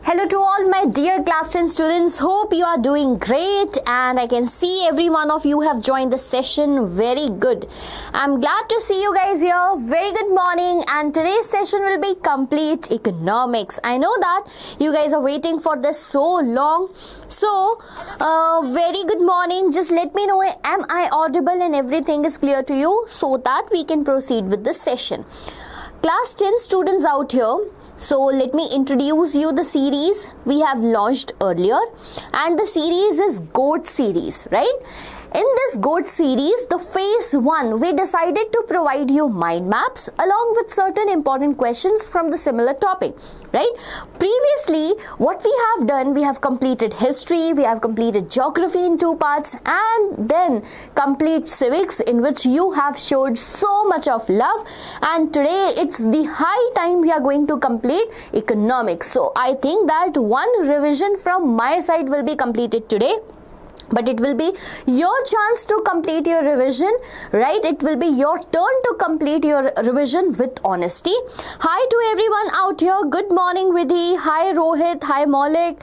Hello to all my dear class 10 students. Hope you are doing great and I can see every one of you have joined the session. Very good. I'm glad to see you guys here. Very good morning, and today's session will be complete economics. I know that you guys are waiting for this so long. So, very good morning. Just let me know, am I audible and everything is clear to you so that we can proceed with the session. Class 10 students out here. So let me introduce you the series we have launched earlier, and the series is GOAT series, right? In this GOAT series, the phase 1, we decided to provide you mind maps along with certain important questions from the similar topic, right? Previously, what we have done, we have completed history, we have completed geography in 2 parts, and then complete civics, in which you have showed so much of love, and today it's the high time we are going to complete economics. So I think that one revision from my side will be completed today. But it will be your chance to complete your revision, right? It will be your turn to complete your revision with honesty. Hi to everyone out here. Good morning, Vidhi. Hi, Rohit. Hi, Maulik.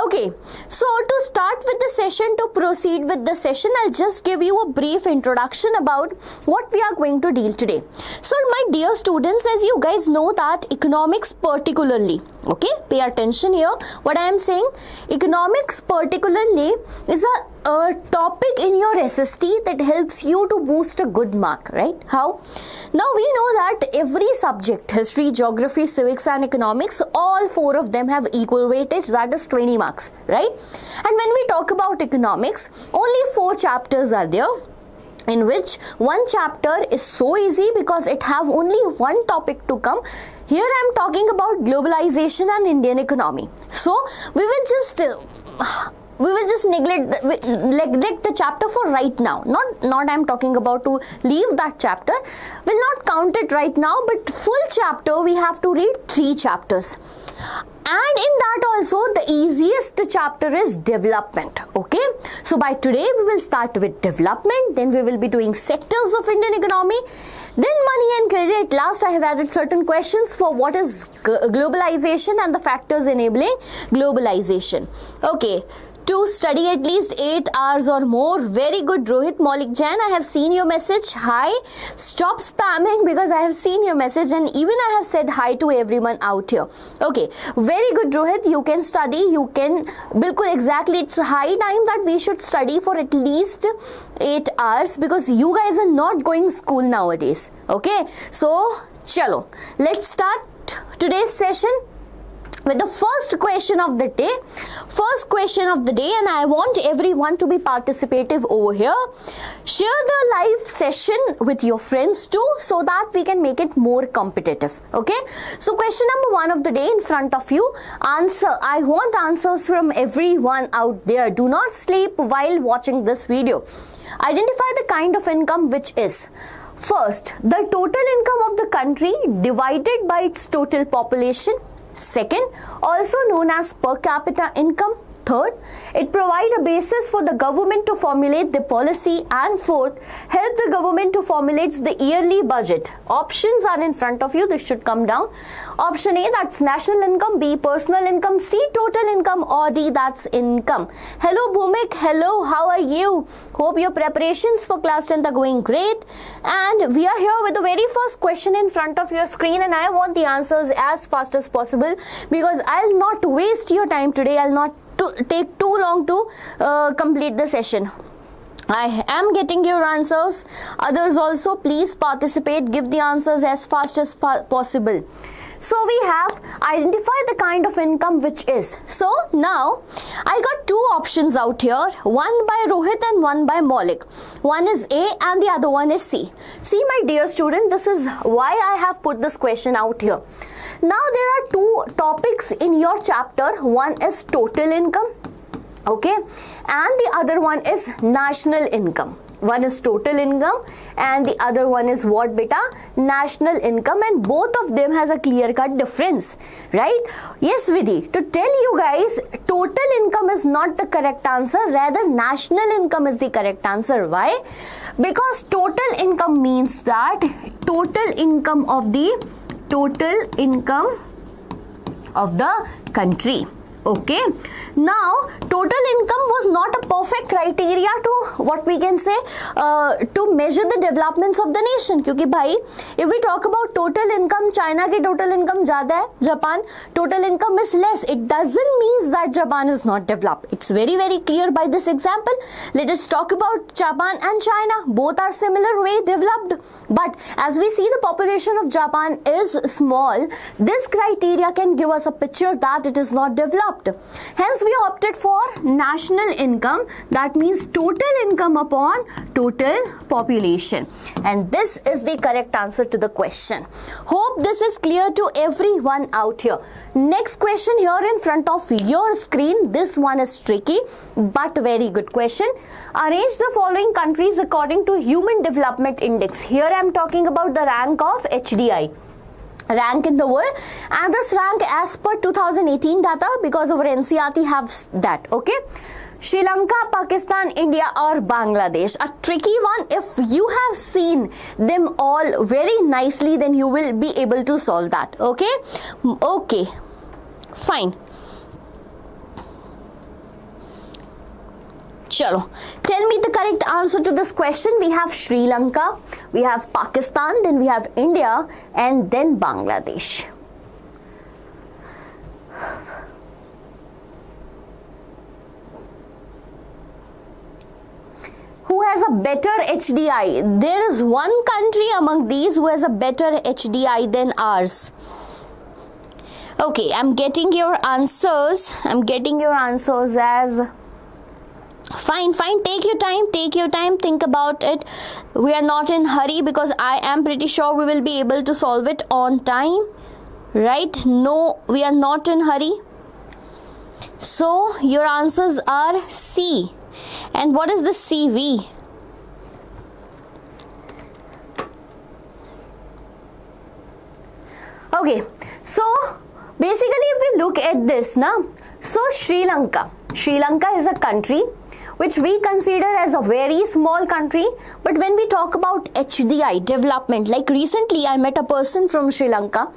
Okay, so to start with the session, to proceed with the session, I'll just give you a brief introduction about what we are going to deal today. So, my dear students, as you guys know that economics particularly, okay, pay attention here. What I am saying, economics particularly is a topic in your SST that helps you to boost a good mark, right? How? Now we know that every subject, history, geography, civics and economics, all 4 of them have equal weightage, that is 20 marks, right? And when we talk about economics, only 4 chapters are there, in which one chapter is so easy because it have only one topic to come. Here I am talking about globalization and Indian economy. So we will just neglect the chapter for right now. Not I'm talking about to leave that chapter. Will not count it right now, but full chapter we have to read 3 chapters. And in that also the easiest chapter is development. Okay, so by today we will start with development, then we will be doing sectors of Indian economy, then money and credit. Last I have added certain questions for what is globalization and the factors enabling globalization. Okay, to study at least 8 hours or more. Very good, Rohit. Maulik Jain, I have seen your message. Hi. Stop spamming because I have seen your message and even I have said hi to everyone out here. Okay, very good, Rohit. You can study. You can, bilkul exactly, it's high time that we should study for at least 8 hours because you guys are not going school nowadays. Okay, so chalo, let's start today's session with the first question of the day. First question of the day, and I want everyone to be participative over here. Share the live session with your friends too so that we can make it more competitive. Okay, so question number 1 of the day in front of you. Answer. I want answers from everyone out there. Do not sleep while watching this video. Identify the kind of income which is: first, the total income of the country divided by its total population. Second, also known as per capita income. Third, it provides a basis for the government to formulate the policy. And fourth, help the government to formulate the yearly budget. Options are in front of you. This should come down. Option A, that's national income. B, personal income. C, total income. Or D, that's income. Hello, Bhumik. Hello, how are you? Hope your preparations for class 10th are going great. And we are here with the very first question in front of your screen. And I want the answers as fast as possible because I'll not waste your time today. I'll not take too long to complete the session. I am getting your answers. Others also, please participate. Give the answers as fast as possible. So we have identified the kind of income which is. So now I got 2 options out here. One by Rohit and one by Maulik. One is A and the other one is C. See, my dear student, this is why I have put this question out here. Now there are 2 topics in your chapter. One is total income, okay, and the other one is national income. One is total income and the other one is what, beta? National income, and both of them has a clear-cut difference, right? Yes, Vidhi, to tell you guys, total income is not the correct answer, rather national income is the correct answer. Why? Because total income means that total income of the country. Okay, now total income was not a perfect criteria to what we can say to measure the developments of the nation. क्योंकि भाई if we talk about total income, China की total income ज़्यादा है, Japan total income is less. It doesn't mean that Japan is not developed. It's very clear by this example. Let us talk about Japan and China. Both are similar way developed, but as we see the population of Japan is small, this criteria can give us a picture that it is not developed. Hence we opted for national income, that means total income upon total population, and this is the correct answer to the question. Hope this is clear to everyone out here. Next question here in front of your screen. This one is tricky but very good question. Arrange the following countries according to Human Development Index. Here I am talking about the rank of HDI. Rank in the world, and this rank as per 2018 data, because our NCERT has that. Okay, Sri Lanka, Pakistan, India or Bangladesh. A tricky one. If you have seen them all very nicely, then you will be able to solve that. Okay, okay, fine. Chalo, tell me the correct answer to this question. We have Sri Lanka, we have Pakistan, then we have India, and then Bangladesh. Who has a better HDI? There is one country among these who has a better HDI than ours. Okay, I'm getting your answers. As fine, take your time, think about it. We are not in hurry, because I am pretty sure we will be able to solve it on time, right? No, we are not in hurry. So your answers are C. And what is the CV? Okay, so basically if we look at this now, so Sri Lanka is a country which we consider as a very small country, but when we talk about HDI development, like recently I met a person from Sri Lanka,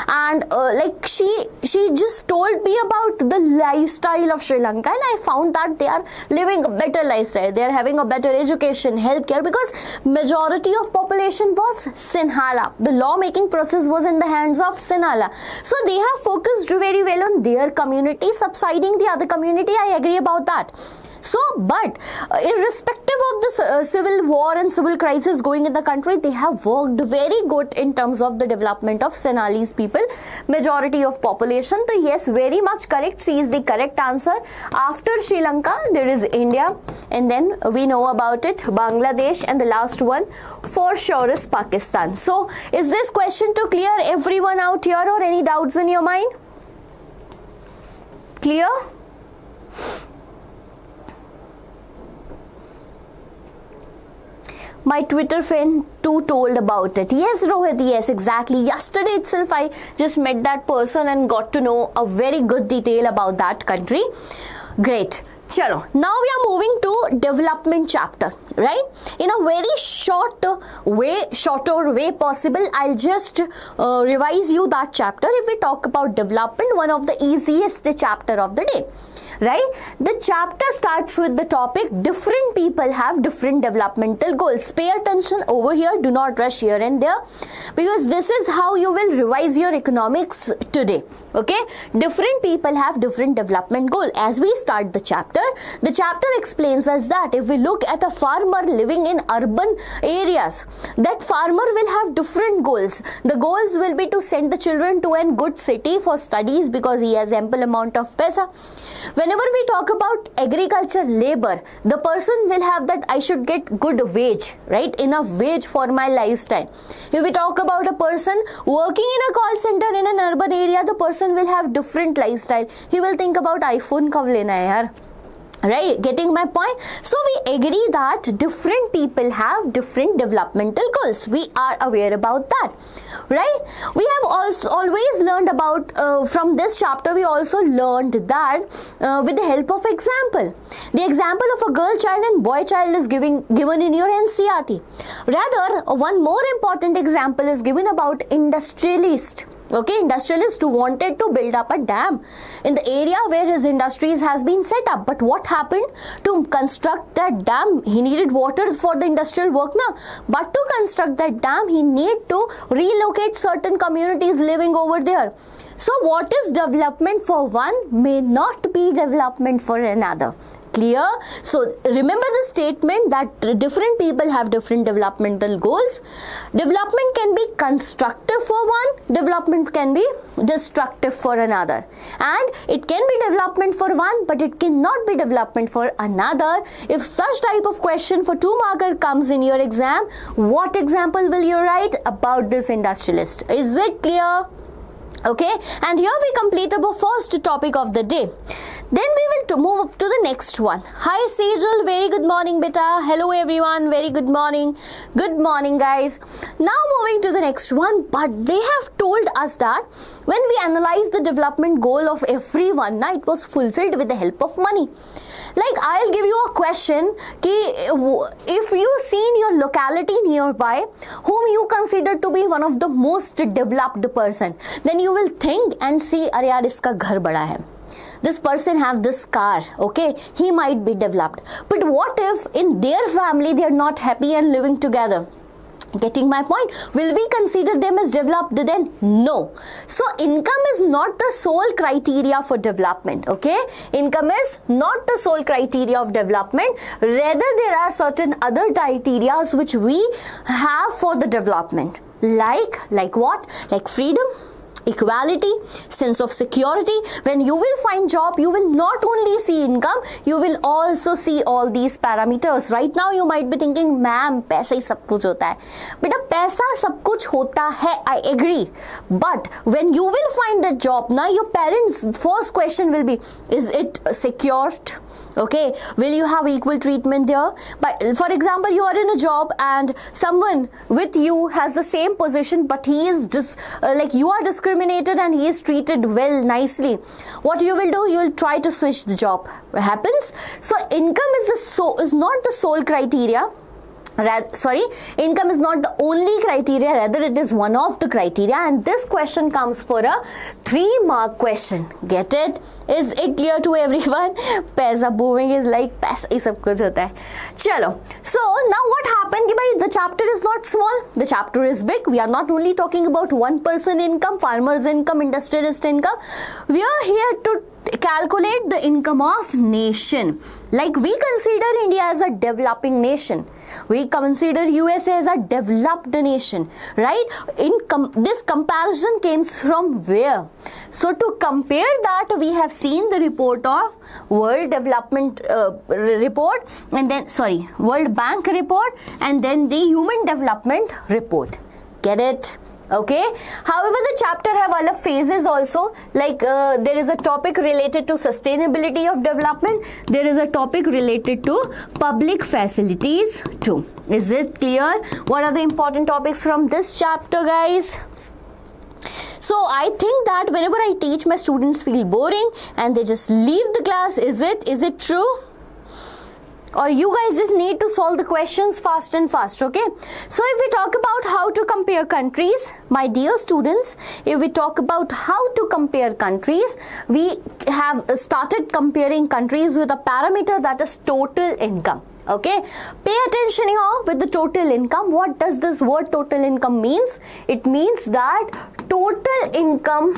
and like she just told me about the lifestyle of Sri Lanka, and I found that they are living a better lifestyle, they are having a better education, healthcare, because majority of population was Sinhala. The lawmaking process was in the hands of Sinhala, so they have focused very well on their community, subsiding the other community. I agree about that. So, but irrespective of the civil war and civil crisis going in the country, they have worked very good in terms of the development of Sinhalese people, majority of population. So yes, very much correct. C is the correct answer. After Sri Lanka, there is India, and then we know about it, Bangladesh, and the last one for sure is Pakistan. So, is this question to clear everyone out here, or any doubts in your mind? Clear? My Twitter friend too told about it. Yes, Rohit, yes, exactly. Yesterday itself, I just met that person and got to know a very good detail about that country. Great. Chalo, now we are moving to development chapter, right? In a very shorter way possible, I'll just revise you that chapter. If we talk about development, one of the easiest chapter of the day, right? The chapter starts with the topic different people have different developmental goals. Pay attention over here, do not rush here and there, because this is how you will revise your economics today. Okay, different people have different development goal. As we start the chapter explains us that if we look at a farmer living in urban areas, that farmer will have different goals. The goals will be to send the children to a good city for studies because he has ample amount of paisa. Whenever we talk about agriculture labor, the person will have that I should get good wage, right? Enough wage for my lifestyle. If we talk about a person working in a call center in an urban area, the person will have different lifestyle. He will think about iPhone kab lena hai yaar. Right, getting my point? So we agree that different people have different developmental goals. We are aware about that, right? We have also always learned about from this chapter. We also learned that with the help of example. The example of a girl child and boy child is given in your NCERT. Rather, one more important example is given about industrialist. Okay, industrialist wanted to build up a dam in the area where his industries has been set up. But what happened? To construct that dam, he needed water for the industrial work now. But to construct that dam, he need to relocate certain communities living over there. So what is development for one may not be development for another. Clear? So remember the statement that different people have different developmental goals. Development can be constructive for one, development can be destructive for another. And it can be development for one, but it cannot be development for another. If such type of question for 2 marker comes in your exam, what example will you write about this industrialist? Is it clear? Okay, and here we complete our first topic of the day. Then we will move to the next one. Hi Sejal, very good morning beta. Hello everyone, very good morning. Good morning guys. Now moving to the next one, but they have told us that when we analyze the development goal of everyone, it was fulfilled with the help of money. Like I'll give you a question, if you see in your locality nearby whom you consider to be one of the most developed person, then you will think and see, अरे यार इसका घर बड़ा है. This person have this car, okay, he might be developed. But what if in their family they are not happy and living together? Getting my point? Will we consider them as developed then? No. So income is not the sole criteria for development, okay? Income is not the sole criteria of development. Rather, there are certain other criteria which we have for the development. Like what? Like freedom, equality, sense of security. When you will find job, you will not only see income, you will also see all these parameters. Right now you might be thinking, ma'am, पैसा ही सब कुछ होता है. बेटा पैसा सब कुछ होता है, I agree. But when you will find a job, now your parents' first question will be, is it secured? Okay, will you have equal treatment there? But for example, you are in a job and someone with you has the same position, but he is just like you are discriminated and he is treated well, nicely. What you will do? You will try to switch the job. What happens? So income is not the sole criteria. Income is not the only criteria, rather it is one of the criteria, and this question comes for a 3-mark question. Get it? Is it clear to everyone? Paisa booming is like paisa hi sab kuch hota hai. Chalo. So now what happened? The chapter is not small, the chapter is big. We are not only talking about one person income, farmer's income, industrialist income. We are here to calculate the income of nation. Like we consider India as a developing nation, we consider USA as a developed nation, right? This comparison comes from where? So to compare that, we have seen the report of World Development report, and then World Bank report, and then the Human Development report. Get it? Okay. However, the chapter have other phases also, like there is a topic related to sustainability of development, there is a topic related to public facilities too. Is it clear? What are the important topics from this chapter, guys? So I think that whenever I teach, my students feel boring and they just leave the class. Is it true? Or you guys just need to solve the questions fast and fast, okay? So if we talk about how to compare countries, my dear students, if we talk about how to compare countries, we have started comparing countries with a parameter that is total income. Okay, pay attention here with the total income. What does this word total income means? It means that total income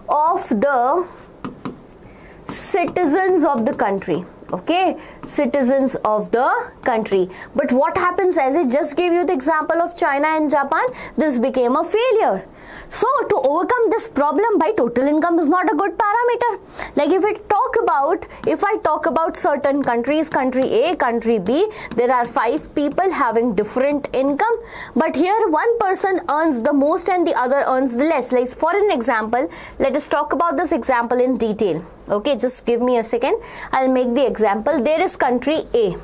of the citizens of the country. Okay, citizens of the country. But what happens, as I just gave you the example of China and Japan, this became a failure. So to overcome this problem, by total income is not a good parameter. Like if I talk about certain countries, country A, country B, there are 5 people having different income, but here one person earns the most and the other earns the less. Like for an example, let us talk about this example in detail. Okay, just give me a second. I'll make the example. There is country A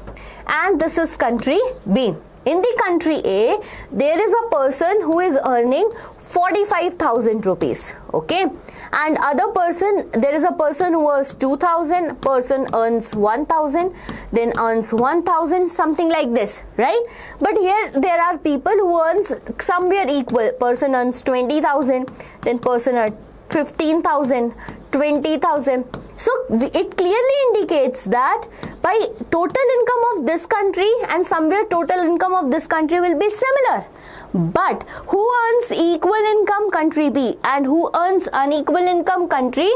and this is country B. In the country A, there is a person who is earning 45,000 rupees, okay, and there is a person who earns 2,000, person earns 1,000, then earns 1,000, something like this, right? But here there are people who earns somewhere equal. Person earns 20,000, then person earns 15,000, 20,000. So it clearly indicates that by total income of this country and somewhere total income of this country will be similar. But who earns equal income? Country B. And who earns unequal income? Country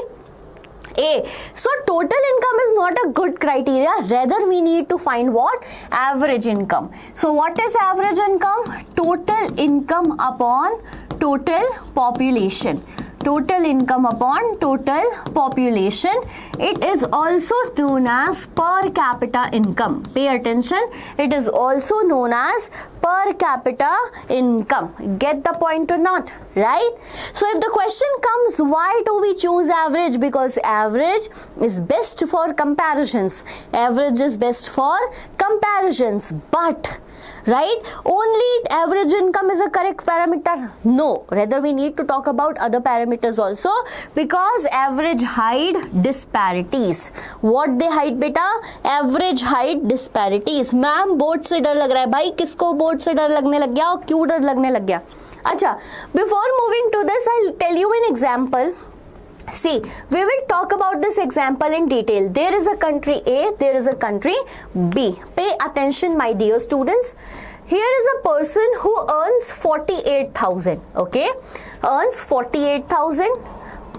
A. So total income is not a good criteria. Rather we need to find what? Average income. So what is average income? Total income upon total population. Total income upon total population. It is also known as per capita income. Pay attention. It is also known as per capita income. Get the point or not? Right? So if the question comes, why do we choose average? Because average is best for comparisons. Average is best for comparisons. But right, only average income is a correct parameter? No, rather we need to talk about other parameters also, because average hide disparities. What they hide beta? Average hide disparities. Ma'am board से डर लग रहा है भाई, किसको board से डर लगने लग गया और क्यों डर लगने लग गया? अच्छा, before moving to this, I'll tell you an example. See, we will talk about this example in detail. There is a country A, there is a country B. Pay attention, my dear students. Here is a person who earns 48,000, okay? Earns 48,000.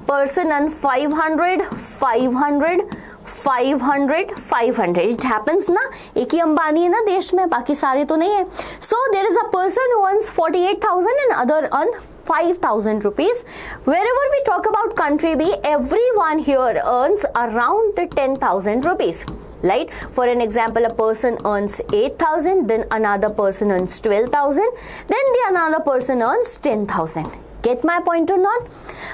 Person earns 500, 500, 500, 500. It happens ना, एक ही अंबानी है ना देश में, बाकी सारे तो नहीं है. So there is a person who earns 48,000 and other earn 5,000 rupees. Wherever we talk about country B, everyone here earns around 10,000 rupees. Right? For an example, a person earns 8,000, then another person earns 12,000, then another person earns 10,000. Get my point or not?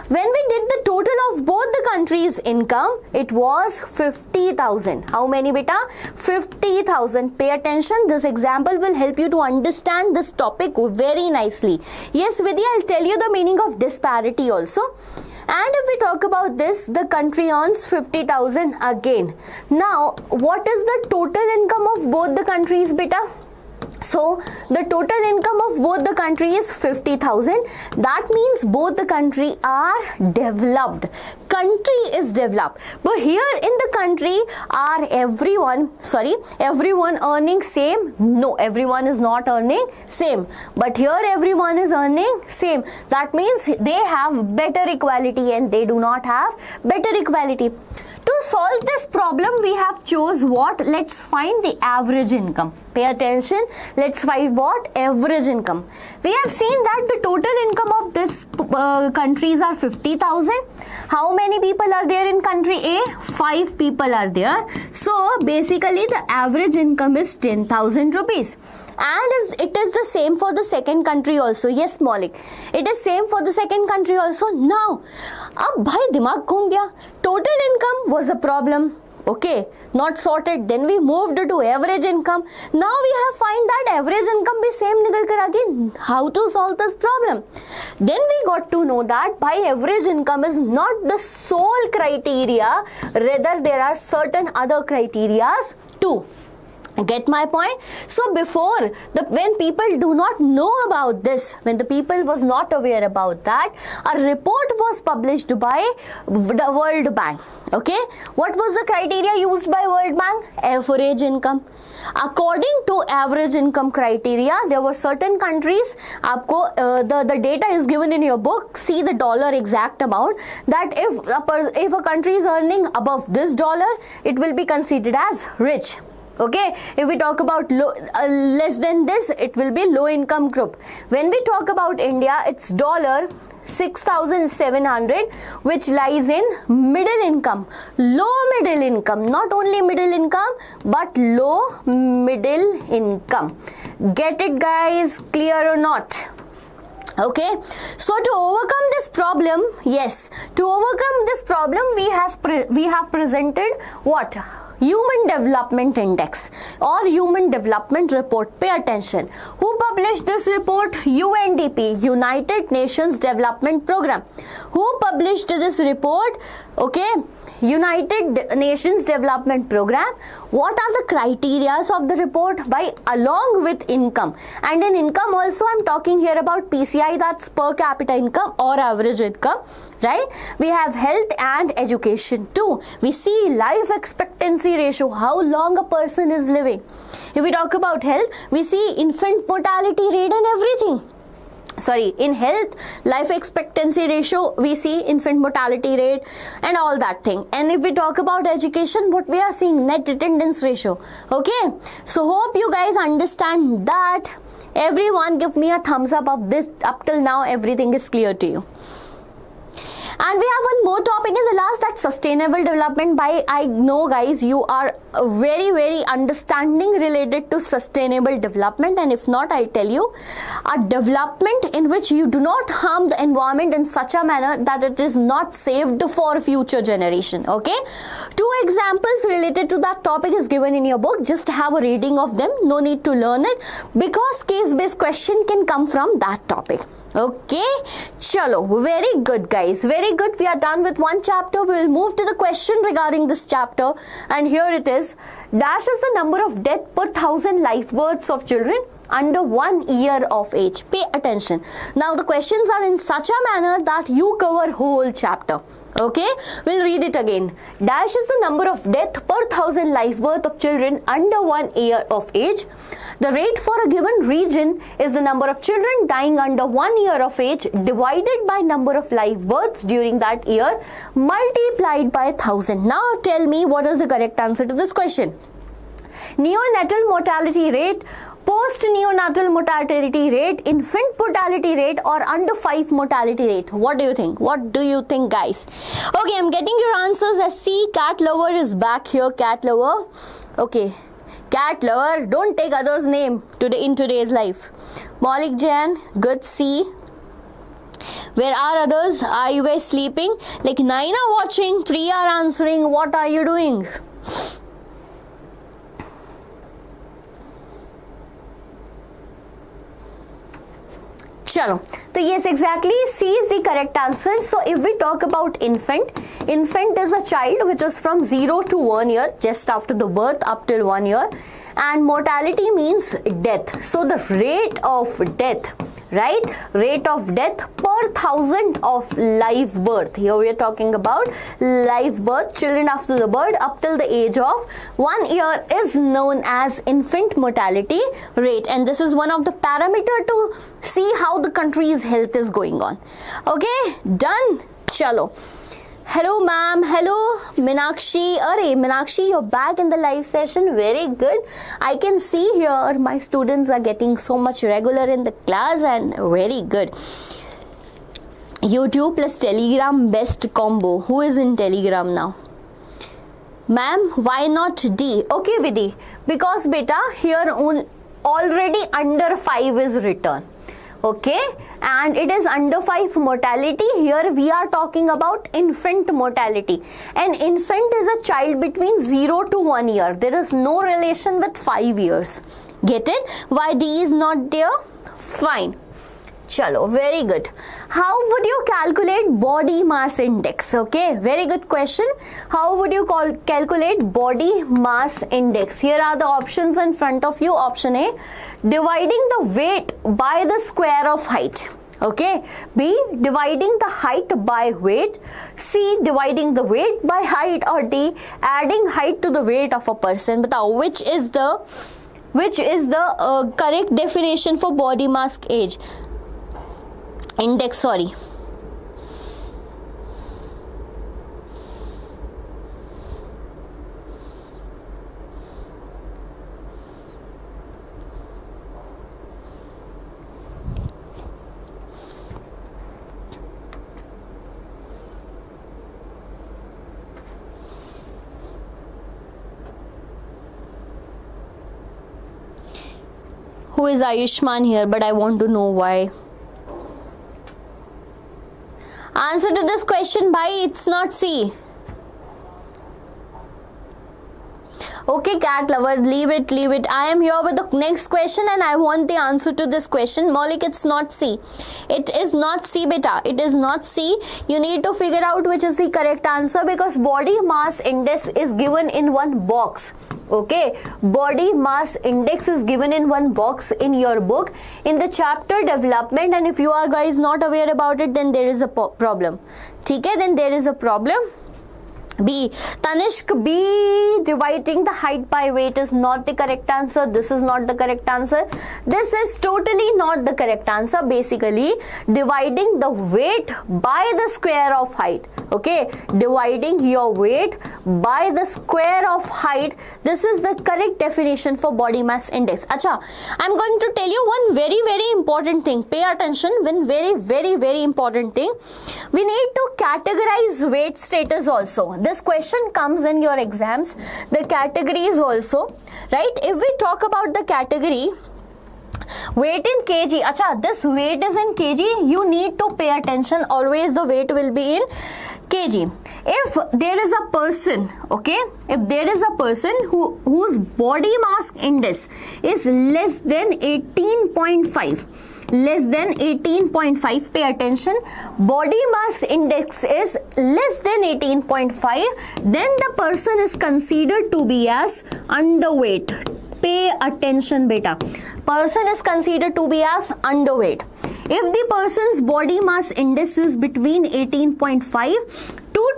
When we did the total of both the countries' income, it was 50,000. How many beta? 50,000. Pay attention. This example will help you to understand this topic very nicely. Yes, Vidya, I'll tell you the meaning of disparity also. And if we talk about this, the country earns 50,000 again. Now, what is the total income of both the countries, beta? So, the total income of both the country is 50,000. That means both the country are developed. Country is developed. But here in the country are everyone earning same? No, everyone is not earning same. But here everyone is earning same. That means they have better equality and they do not have better equality. To solve this problem, we have chose what? Let's find the average income. Pay attention. Let's find what? Average income. We have seen that the total income of this countries are 50,000. How many people are there in country A? 5 people are there. So basically the average income is 10,000 rupees. And it is the same for the second country also. Yes, Maulik. It is same for the second country also. Now, अब भाई दिमाग घूम गया. Total income was a problem. Okay, not sorted. Then we moved to average income. Now we have find that average income be same निकल कर आ गई. How to solve this problem? Then we got to know that by average income is not the sole criteria. Rather, there are certain other criterias too. Get my point? So before, when people do not know about this, when the people was not aware about that, a report was published by the World Bank. Okay, what was the criteria used by World Bank? Average income. According to average income criteria, there were certain countries. आपको the data is given in your book. See the dollar exact amount. That if a country is earning above this dollar, it will be considered as rich. Okay, if we talk about less than this, it will be low income group. When we talk about India, it's $6,700, which lies in middle income, low middle income, not only middle income, but low middle income. Get it, guys? Clear or not? Okay, so to overcome this problem, yes, to overcome this problem, we have presented what? Human Development Index or Human Development Report. Pay attention. Who published this report? UNDP, United Nations Development Program. Who published this report? Okay, United Nations Development Program. What are the criteria of the report? By along with income, and in income also I'm talking here about PCI, that's per capita income or average income, right? We have health and education too. We see life expectancy ratio, how long a person is living. If we talk about health, we see infant mortality rate and everything. Sorry, in health, life expectancy ratio, we see infant mortality rate and all that thing. And if we talk about education, what we are seeing, net attendance ratio. Okay, so hope you guys understand that. Everyone give me a thumbs up of this. Up till now, everything is clear to you. And we have one more topic in the last, that's sustainable development. By I know guys, you are very understanding related to sustainable development, and if not, I'll tell you, a development in which you do not harm the environment in such a manner that it is not saved for future generation. Okay, 2 examples related to that topic is given in your book. Just have a reading of them, no need to learn it, because case-based question can come from that topic. Okay, chalo, very good guys, very good. We are done with one chapter. We will move to the question regarding this chapter, and here it is. Dash is the number of death per 1,000 live births of children under 1 year of age. Pay attention. Now the questions are in such a manner that you cover whole chapter. Okay, we'll read it again. Dash is the number of death per 1,000 live birth of children under 1 year of age. The rate for a given region is the number of children dying under 1 year of age divided by number of live births during that year multiplied by 1,000. Now tell me, what is the correct answer to this question? Neonatal mortality rate, post-neonatal mortality rate, infant mortality rate, or under 5 mortality rate. What do you think? What do you think, guys? Okay, I'm getting your answers. I see cat lover is back here. Cat lover. Okay, cat lover. Don't take others' name today in today's life. Malik Jan, good see. Where are others? Are you guys sleeping? Like 9 are watching, 3 are answering. What are you doing? Chalo. So yes, exactly, C is the correct answer. So if we talk about infant is a child which is from 0 to 1 year, just after the birth up till 1 year, and mortality means death. So the rate of death, right, rate of death per 1,000 of live birth. Here we are talking about live birth, children after the birth up till the age of 1 year is known as infant mortality rate, and this is one of the parameter to see how the country's health is going on. Okay, done. Chalo. Hello ma'am, hello Meenakshi. Arey Meenakshi, you're back in the live session. Very good. I can see here my students are getting so much regular in the class, and very good. YouTube plus Telegram best combo. Who is in Telegram now? Ma'am, why not D? Okay Vidhi, because beta here already under 5 is written. Okay, and it is under 5 mortality. Here we are talking about infant mortality. An infant is a child between 0 to 1 year. There is no relation with 5 years. Get it? Why D is not there? Fine. Chalo, very good. How would you calculate body mass index? Okay, very good question. How would you calculate body mass index? Here are the options in front of you. Option A, dividing the weight by the square of height. Okay, B, dividing the height by weight. C, dividing the weight by height. Or D, adding height to the weight of a person. But which is the correct definition for body mass age index? Sorry. Who is Ayushman here? But I want to know why. Answer to this question, bhai, it's not C. Okay, cat lover, leave it, leave it. I am here with the next question and I want the answer to this question. Maulik, it's not C. It is not C, beta. It is not C. You need to figure out which is the correct answer because body mass index is given in one box. Okay, body mass index is given in one box in your book in the chapter development, and if you are guys not aware about it, then there is a problem. Okay, then there is a problem. B. Tanishq, B. Dividing the height by weight is not the correct answer. This is not the correct answer. This is totally not the correct answer. Basically, dividing the weight by the square of height. Okay, dividing your weight by the square of height. This is the correct definition for body mass index. Acha, I'm going to tell you one very important thing. Pay attention. One very important thing. We need to categorize weight status also. This question comes in your exams, the categories also, right? If we talk about the category weight in kg, acha, this weight is in kg, you need to pay attention. Always the weight will be in kg. If there is a person, okay, if there is a person whose body mass index is less than 18.5, less than 18.5, pay attention, body mass index is less than 18.5, then the person is considered to be as underweight. Pay attention, beta. Person is considered to be as underweight. If the person's body mass index is between 18.5 to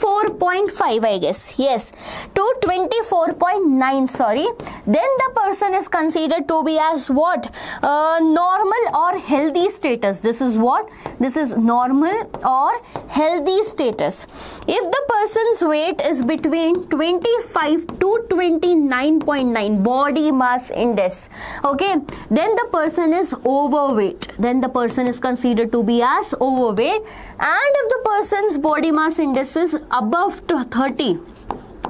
24.5, I guess, yes, to 24.9, sorry, then the person is considered to be as what? Normal or healthy status. This is what? This is normal or healthy status. If the person's weight is between 25 to 29.9 body mass index, okay, then the person is overweight. Then the person is considered to be as overweight. And if the person's body mass index is above 30,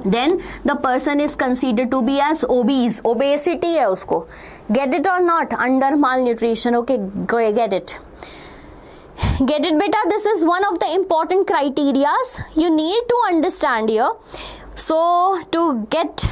then the person is considered to be as obese. Obesity hai usko. Get it or not? Under malnutrition. Okay, go get it. Get it, beta? This is one of the important criterias you need to understand here. So to get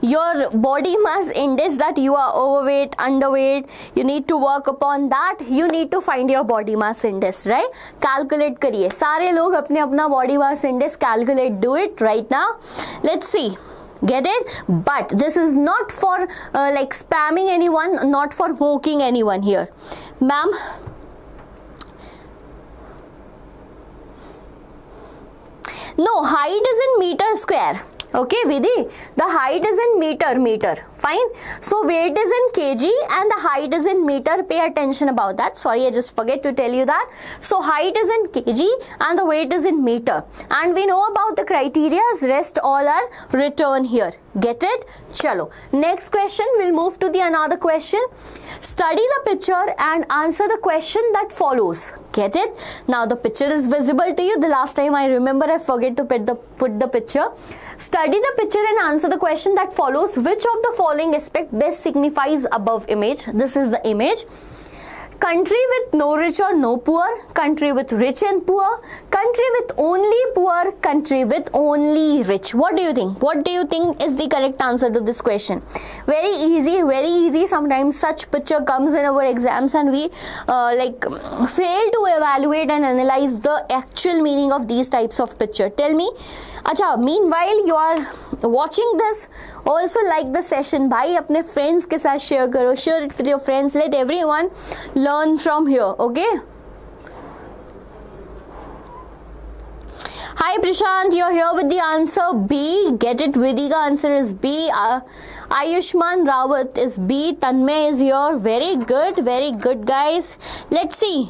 your body mass index, that you are overweight, underweight, you need to work upon that. You need to find your body mass index, right? Calculate kariye. Sare log apne apna body mass index calculate. Do it right now. Let's see. Get it? But this is not for like spamming anyone, not for mocking anyone here. Ma'am, no, height is in meter square. Okay, Vidhi, the height is in meter, fine. So weight is in kg and the height is in meter. Pay attention about that. Sorry, I just forget to tell you that. So height is in kg and the weight is in meter. And we know about the criteria. Rest all are written here. Get it? Chalo. Next question, we'll move to the another question. Study the picture and answer the question that follows. Get it? Now the picture is visible to you. The last time I remember I forget to put the picture. Study the picture and answer the question that follows. Which of the following aspect best signifies above image? This is the image. Country with no rich or no poor, country with rich and poor, country with only poor, country with only rich. What do you think? What do you think is the correct answer to this question? Very easy, very easy. Sometimes such picture comes in our exams and we like fail to evaluate and analyze the actual meaning of these types of picture. Tell me. Acha, meanwhile you are watching this, also like the session. Bhai, apne friends ke saath share karo. Share it with your friends. Let everyone learn from here. Okay? Hi Prashant, you're here with the answer B. Get it? Vidika answer is B. Ayushman Rawat is B. Tanmay is here. Very good guys. Let's see.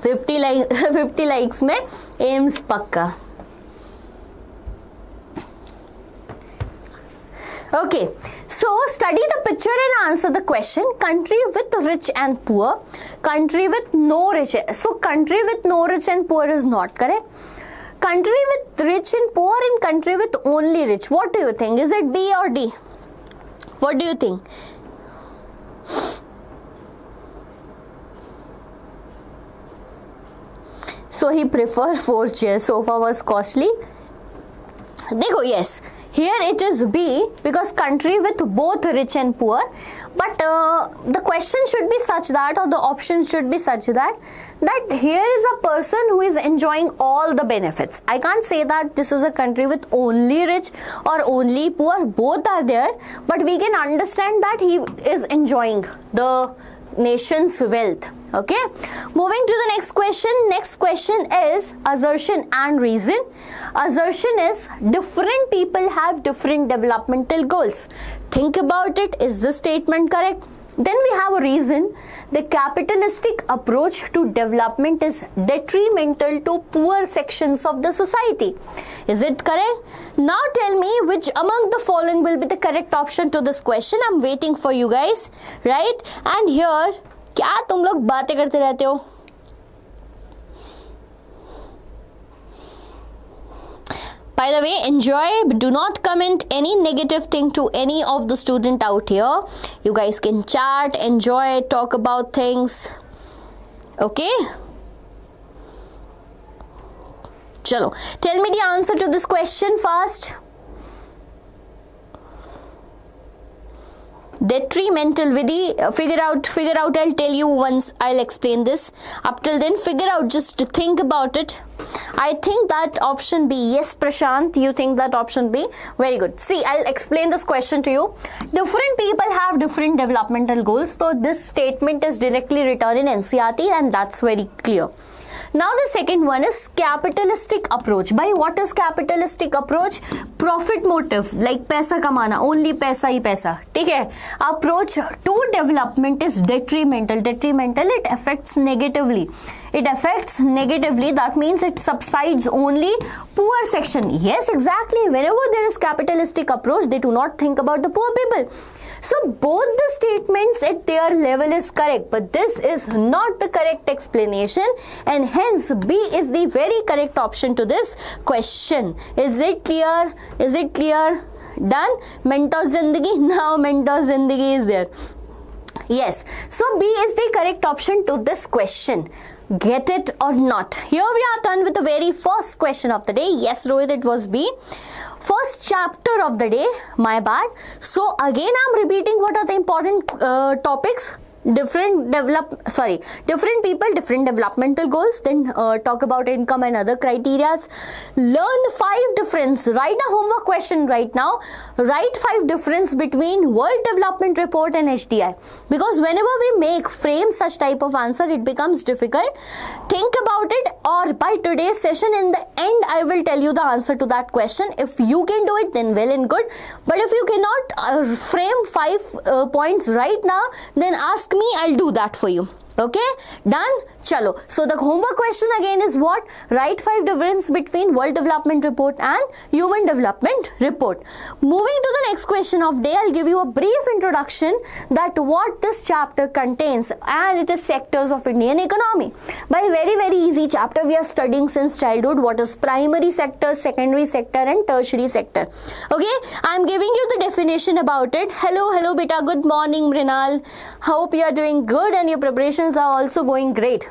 50 likes में AIIMS पक्का. Okay, so study the picture and answer the question. Country with rich and poor, country with no rich. So country with no rich and poor is not correct. Country with rich and poor and country with only rich. What do you think? Is it B or D? What do you think? so he preferred 4 chairs. Sofa was costly. Dekho, yes, here it is B because country with both rich and poor, but the question should be such that, or the option should be such that here is a person who is enjoying all the benefits. I can't say that this is a country with only rich or only poor, both are there, but we can understand that he is enjoying the nation's wealth. Okay, moving to the next question. Next question is assertion and reason. Assertion is different people have different developmental goals. Think about it. Is this statement correct? Then we have a reason. The capitalistic approach to development is detrimental to poor sections of the society. Is it correct? Now tell me which among the following will be the correct option to this question. I'm waiting for you guys, right? And here, क्या तुम लोग बातें करते रहते हो? By the way, enjoy, but do not comment any negative thing to any of the student out here. You guys can chat, enjoy, talk about things. Okay? Chalo, tell me the answer to this question first. Detrimental. Vidhi, figure out, I'll tell you once, I'll explain this. Up till then, figure out, just think about it. I think that option B. Yes, Prashant, you think that option B? Very good. See, I'll explain this question to you. Different people have different developmental goals. So this statement is directly written in NCERT and that's very clear. Now the second one is capitalistic approach. By what is capitalistic approach? Profit motive, like paisa kamana, only paisa hi paisa. ठीक है? Approach to development is detrimental. Detrimental, it affects negatively. It affects negatively, that means it subsides only poor section. Yes, exactly. Whenever there is capitalistic approach, they do not think about the poor people. So both the statements at their level is correct, but this is not the correct explanation and hence B is the very correct option to this question. Is it clear? Is it clear? Done? Mentor Zindagi? Now Mentor Zindagi is there. Yes. So B is the correct option to this question. Get it or not? Here we are done with the very first question of the day. Yes, Rohit, it was B. First chapter of the day, my bad. So again I'm repeating what are the important topics. Different people, different developmental goals. Then talk about income and other criterias. Learn 5 difference. Write a homework question right now. Write 5 difference between World Development Report and HDI. Because whenever we frame such type of answer, it becomes difficult. Think about it, or by today's session, in the end, I will tell you the answer to that question. If you can do it, then well and good. But if you cannot frame 5 points right now, then ask me, I'll do that for you. Okay, done? Chalo. So the homework question again is what? Write 5 difference between World Development Report and Human Development Report. Moving to the next question of day, I'll give you a brief introduction that what this chapter contains, and it is sectors of Indian economy. By very easy chapter we are studying since childhood what is primary sector, secondary sector and tertiary sector. Okay, I'm giving you the definition about it. Hello beta, good morning Mrinal. Hope you are doing good and your preparations are also going great.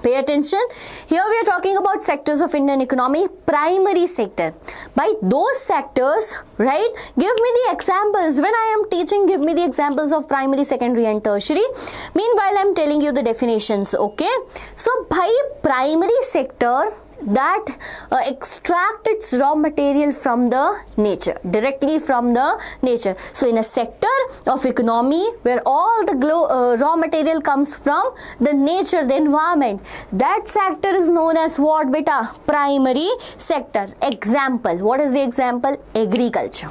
Pay attention. Here we are talking about sectors of Indian economy. Primary sector. By those sectors, right? Give me the examples. When I am teaching, give me the examples of primary, secondary and tertiary. Meanwhile, I am telling you the definitions. Okay. So, by primary sector, that extract its raw material from the nature, directly from the nature. So in a sector of economy where all the raw material comes from the nature, the environment, that sector is known as what, beta? Primary sector. Example. What is the example? Agriculture.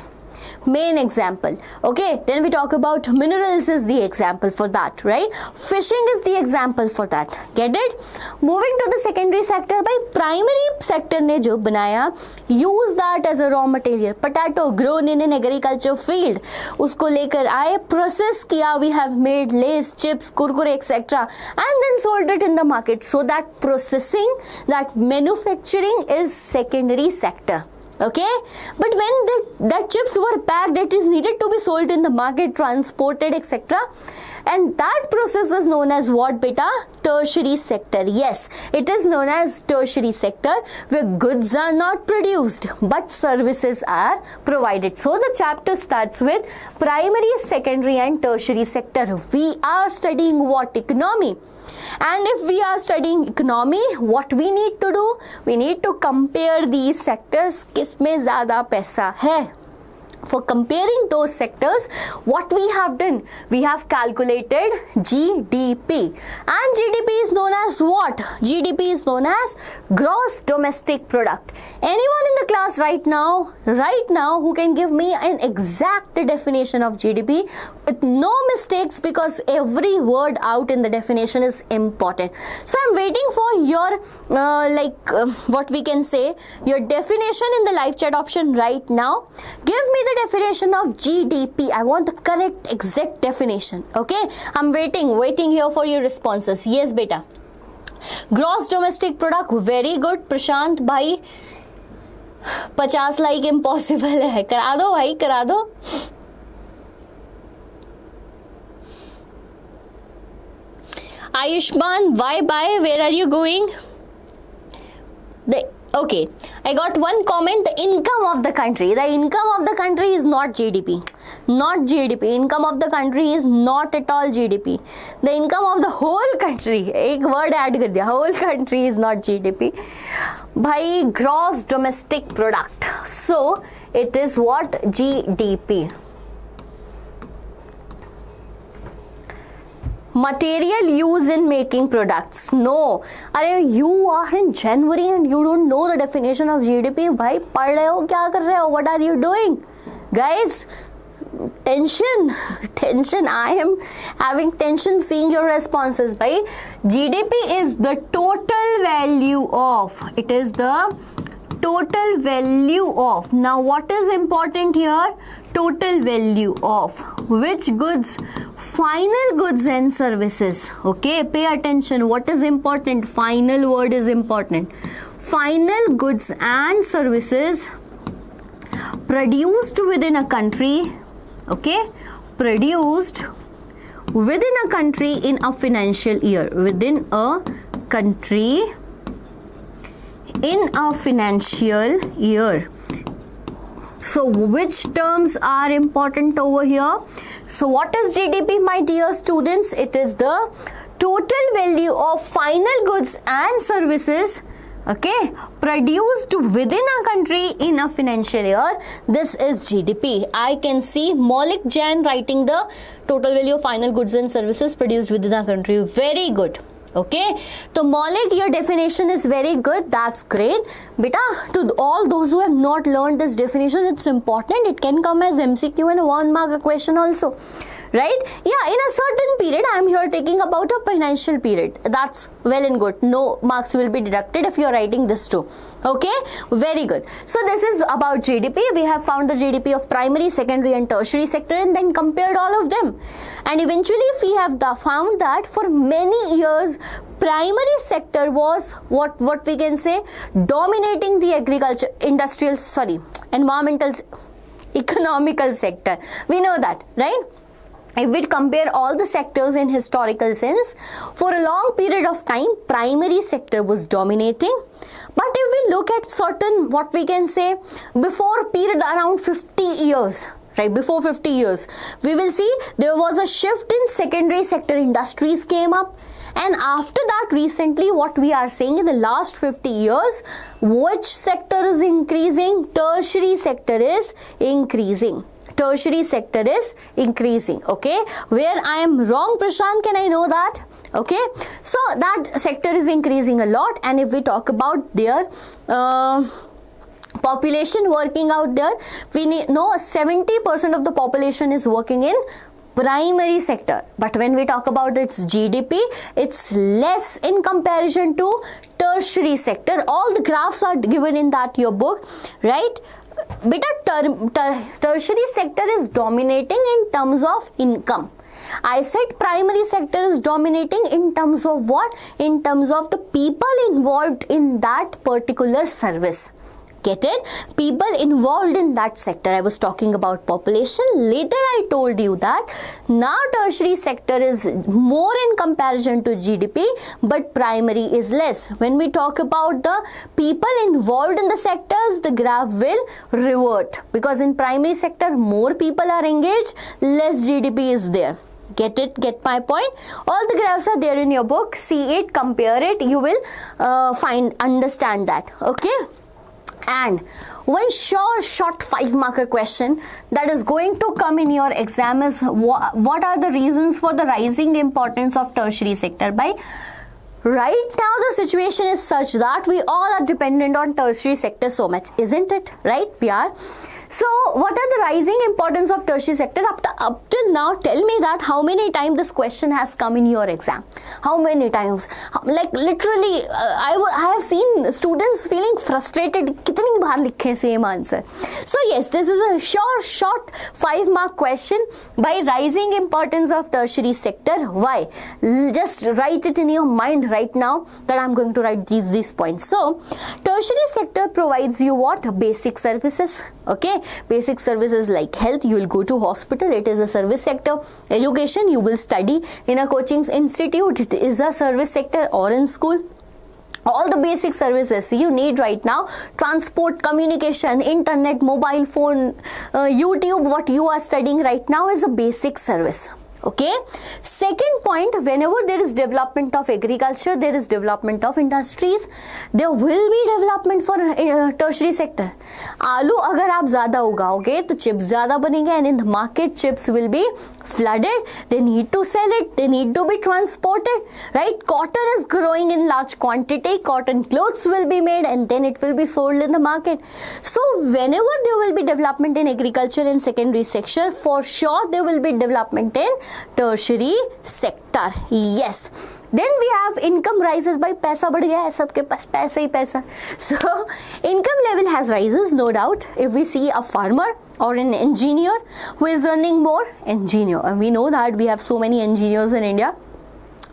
Main example. Okay, then we talk about minerals is the example for that, right? Fishing is the example for that. Get it? Moving to the secondary sector, by primary sector ne jo banaya, use that as a raw material. Potato grown in an agriculture field, usko lekar aaye, process kiya, we have made lace, chips, kurkure, etc. and then sold it in the market. So that processing, that manufacturing is secondary sector. Okay, but when that chips were packed, it is needed to be sold in the market, transported, etc. And that process is known as what, beta? tertiary sector. Yes, it is known as tertiary sector, where goods are not produced but services are provided. So the chapter starts with primary, secondary and tertiary sector. We are studying what? Economy. And if we are studying economy, what we need to do? We need to compare these sectors. किसमें ज़्यादा पैसा है? For comparing those sectors, what we have done? We have calculated GDP. And GDP is known as what? GDP is known as gross domestic product. Anyone in the class right now who can give me an exact definition of GDP with no mistakes, because every word out in the definition is important. So I'm waiting for your what we can say, your definition in the live chat option right now. Give me the definition of GDP. I want the correct exact definition. Okay, I'm waiting here for your responses. Yes beta. Gross domestic product. Very good Prashant bhai. 50 like impossible hai. करा दो भाई, करा दो. Ayushman, bye. Where are you going? Okay, I got one comment. The income of the country. The income of the country is not GDP. Not GDP. Income of the country is not at all GDP. The income of the whole country. एक word add कर दिया. Whole country is not GDP. भाई, gross domestic product. So it is what? GDP. Material use in making products. No. अरे you are in January and you don't know the definition of GDP. भाई पढ़ रहे हो, क्या कर रहे हो? What are you doing? Guys, tension. I am having tension seeing your responses. Bhai, GDP is the total value of. It is the total value of. Now what is important here? Total value of which goods? Final goods and services. Okay, pay attention. What is important? Final word is important. Final goods and services produced within a country. Okay, produced within a country in a financial year. Within a country in a financial year. So which terms are important over here? So what is GDP, my dear students? It is the total value of final goods and services, okay, produced within a country in a financial year. This is GDP. I can see Maulik Jain writing the total value of final goods and services produced within a country. Very good. Okay, so Maulik, your definition is very good. That's great. Beta, to all those who have not learned this definition, it's important. It can come as MCQ and 1 mark question also. Right? Yeah, in a certain period, I am here taking about a financial period. That's well and good. No marks will be deducted if you are writing this too. Okay? Very good. So this is about GDP. We have found the GDP of primary, secondary and tertiary sector and then compared all of them. And eventually we have found that for many years, primary sector was what we can say dominating the environmental, economical sector. We know that, right? If we compare all the sectors in historical sense, for a long period of time, primary sector was dominating. But if we look at certain, what we can say, before period around 50 years, right, before 50 years, we will see there was a shift in secondary sector, industries came up. And after that, recently, what we are seeing in the last 50 years, which sector is increasing? Tertiary sector is increasing. Tertiary sector is increasing. Okay, where I am wrong, Prashant, can I know that? Okay, so that sector is increasing a lot. And if we talk about their population working out there, we know 70% of the population is working in primary sector. But when we talk about its GDP, it's less in comparison to tertiary sector. All the graphs are given in that your book, right? Beta, tertiary sector is dominating in terms of income. I said primary sector is dominating in terms of what? In terms of the people involved in that particular service. Get it? People involved in that sector. I was talking about population. Later I told you that now tertiary sector is more in comparison to GDP, but primary is less. When we talk about the people involved in the sectors, the graph will revert, because in primary sector more people are engaged, less GDP is there. Get it? Get my point? All the graphs are there in your book. See it, compare it. You will understand that. Okay? And one short 5-marker question that is going to come in your exam is what are the reasons for the rising importance of tertiary sector? By right now the situation is such that we all are dependent on tertiary sector so much, isn't it? Right? We are. So what are the rising importance of tertiary sector? Up till now, tell me that how many times this question has come in your exam? How many times? Like literally, I have seen students feeling frustrated. Kitni baar likhe same answer. So yes, this is a short 5-mark question by rising importance of tertiary sector. Why? Just write it in your mind right now that I'm going to write these points. So tertiary sector provides you what? Basic services. Okay. Basic services like health, you will go to hospital, it is a service sector. Education, you will study in a coaching institute, it is a service sector, or in school. All the basic services you need right now, transport, communication, internet, mobile phone, YouTube, what you are studying right now is a basic service. Okay. Second point, whenever there is development of agriculture, there is development of industries, there will be development for tertiary sector. आलू अगर आप ज़्यादा उगाओगे तो chips ज़्यादा बनेंगे, and in the market chips will be flooded. They need to sell it. They need to be transported. Right? Cotton is growing in large quantity. Cotton clothes will be made, and then it will be sold in the market. So whenever there will be development in agriculture in secondary sector, for sure there will be development in tertiary sector. Yes. Then we have income rises by पैसा बढ़ गया है, सबके पास पैसा ही पैसा. So income level has rises, no doubt. If we see a farmer or an engineer who is earning more, engineer, and we know that we have so many engineers in India.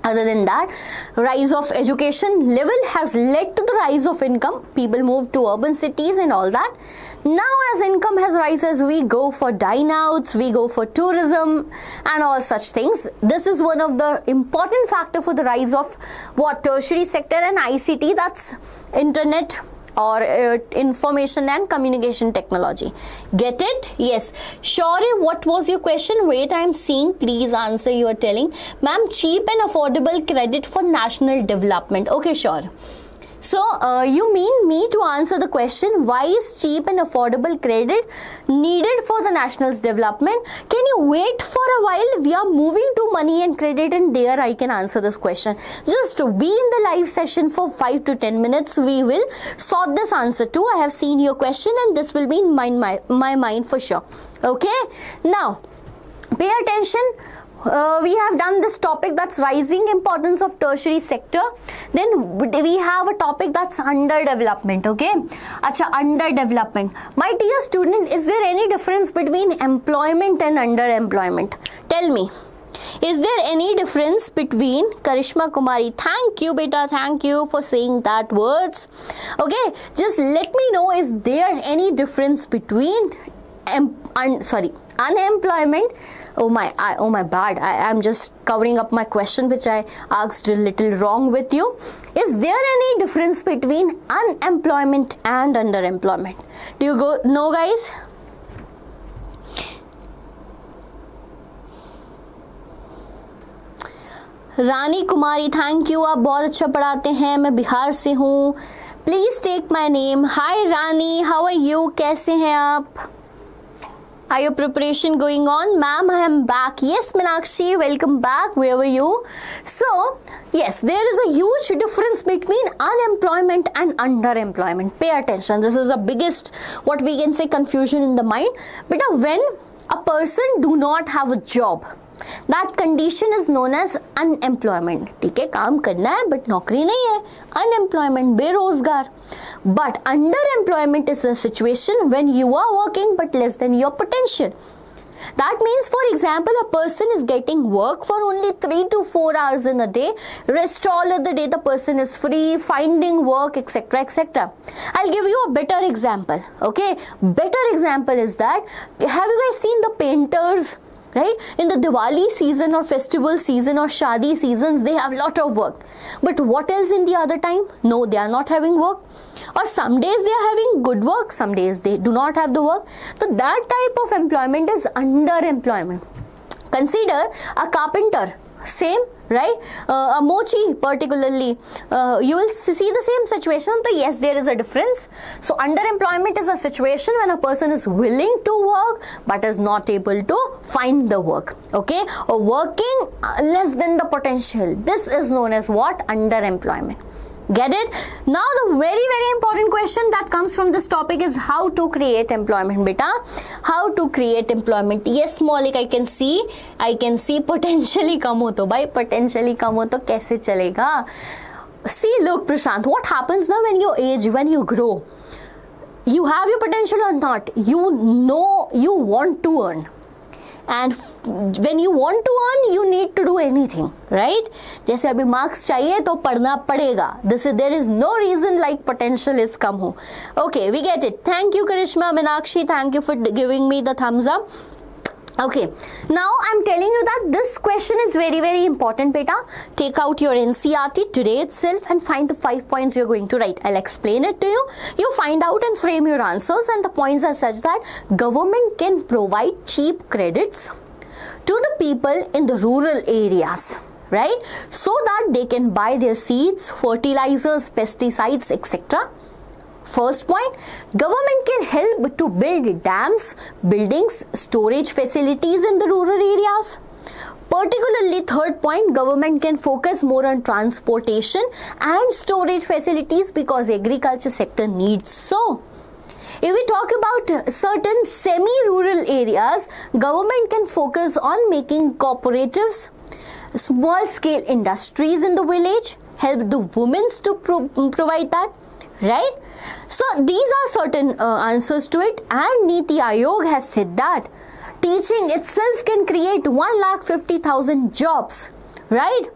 Other than that, rise of education level has led to the rise of income. People move to urban cities and all that. Now as income has rises, we go for dine outs, we go for tourism and all such things. This is one of the important factor for the rise of what? Tertiary sector and ICT, that's internet or information and communication technology. Get it? Yes. Sure, what was your question? Wait, I'm seeing. Please answer. You are telling. Ma'am, cheap and affordable credit for national development. Okay, sure. So, you mean me to answer the question, why is cheap and affordable credit needed for the national's development? Can you wait for a while? We are moving to money and credit, and there I can answer this question. Just be in the live session for 5 to 10 minutes. We will sort this answer too. I have seen your question, and this will be in my mind for sure. Okay? Now, pay attention. We have done this topic, that's rising importance of tertiary sector. Then we have a topic that's underdevelopment. Okay, acha, underdevelopment. My dear student, is there any difference between employment and underemployment? Tell me, is there any difference between Karishma Kumari? Thank you, beta. Thank you for saying that words. Okay, just let me know, is there any difference between unemployment? Oh my bad. I am just covering up my question which I asked a little wrong with you. Is there any difference between unemployment and underemployment? Do you know, guys? Rani Kumari, thank you. आप बहुत अच्छा पढ़ाते हैं. मैं बिहार से हूँ. Please take my name. Hi Rani, how are you? कैसे हैं आप? Are your preparation going on? Ma'am, I am back. Yes, Meenakshi, welcome back. Where were you? So, yes, there is a huge difference between unemployment and underemployment. Pay attention. This is the biggest, what we can say, confusion in the mind. But when a person do not have a job, that condition is known as unemployment. ठीक है, काम करना है but नौकरी नहीं है. Unemployment, बेरोजगार. But underemployment is a situation when you are working but less than your potential. That means, for example, a person is getting work for only 3 to 4 hours in a day. Rest all of the day the person is free, finding work, etc., etc. I'll give you a better example. Okay, better example is that, have you guys seen the painters? Right? In the Diwali season or festival season or shadi seasons, they have lot of work. But what else in the other time? No, they are not having work. Or some days they are having good work, some days they do not have the work. So that type of employment is underemployment. Consider a carpenter, same, right? A mochi particularly, you will see the same situation. So yes, there is a difference. So underemployment is a situation when a person is willing to work but is not able to find the work, okay, or working less than the potential. This is known as what? Underemployment. Get it? Now the very important question that comes from this topic is how to create employment, beta. How to create employment? Yes, Maulik, I can see potentially kam ho to bhai, potentially kam ho to kaise chalega? See, look, Prashant, what happens now when you age, when you grow? You have your potential or not? You know you want to earn. And when you want to earn, you need to do anything, right? जैसे अभी marks चाहिए तो पढ़ना पड़ेगा. There is no reason like potential is come ho. Okay, we get it. Thank you, Karishma, Meenakshi. Thank you for giving me the thumbs up. Okay, now I'm telling you that this question is very important, beta. Take out your NCERT today itself and find the 5 points you're going to write. I'll explain it to you. You find out and frame your answers, and the points are such that government can provide cheap credits to the people in the rural areas, right? So that they can buy their seeds, fertilizers, pesticides, etc. First point, government can help to build dams, buildings, storage facilities in the rural areas. Particularly, third point, government can focus more on transportation and storage facilities because agriculture sector needs so. If we talk about certain semi-rural areas, government can focus on making cooperatives, small-scale industries in the village, help the women to provide that. Right? So these are certain answers to it, and Niti Aayog has said that teaching itself can create 1,50,000 jobs, right?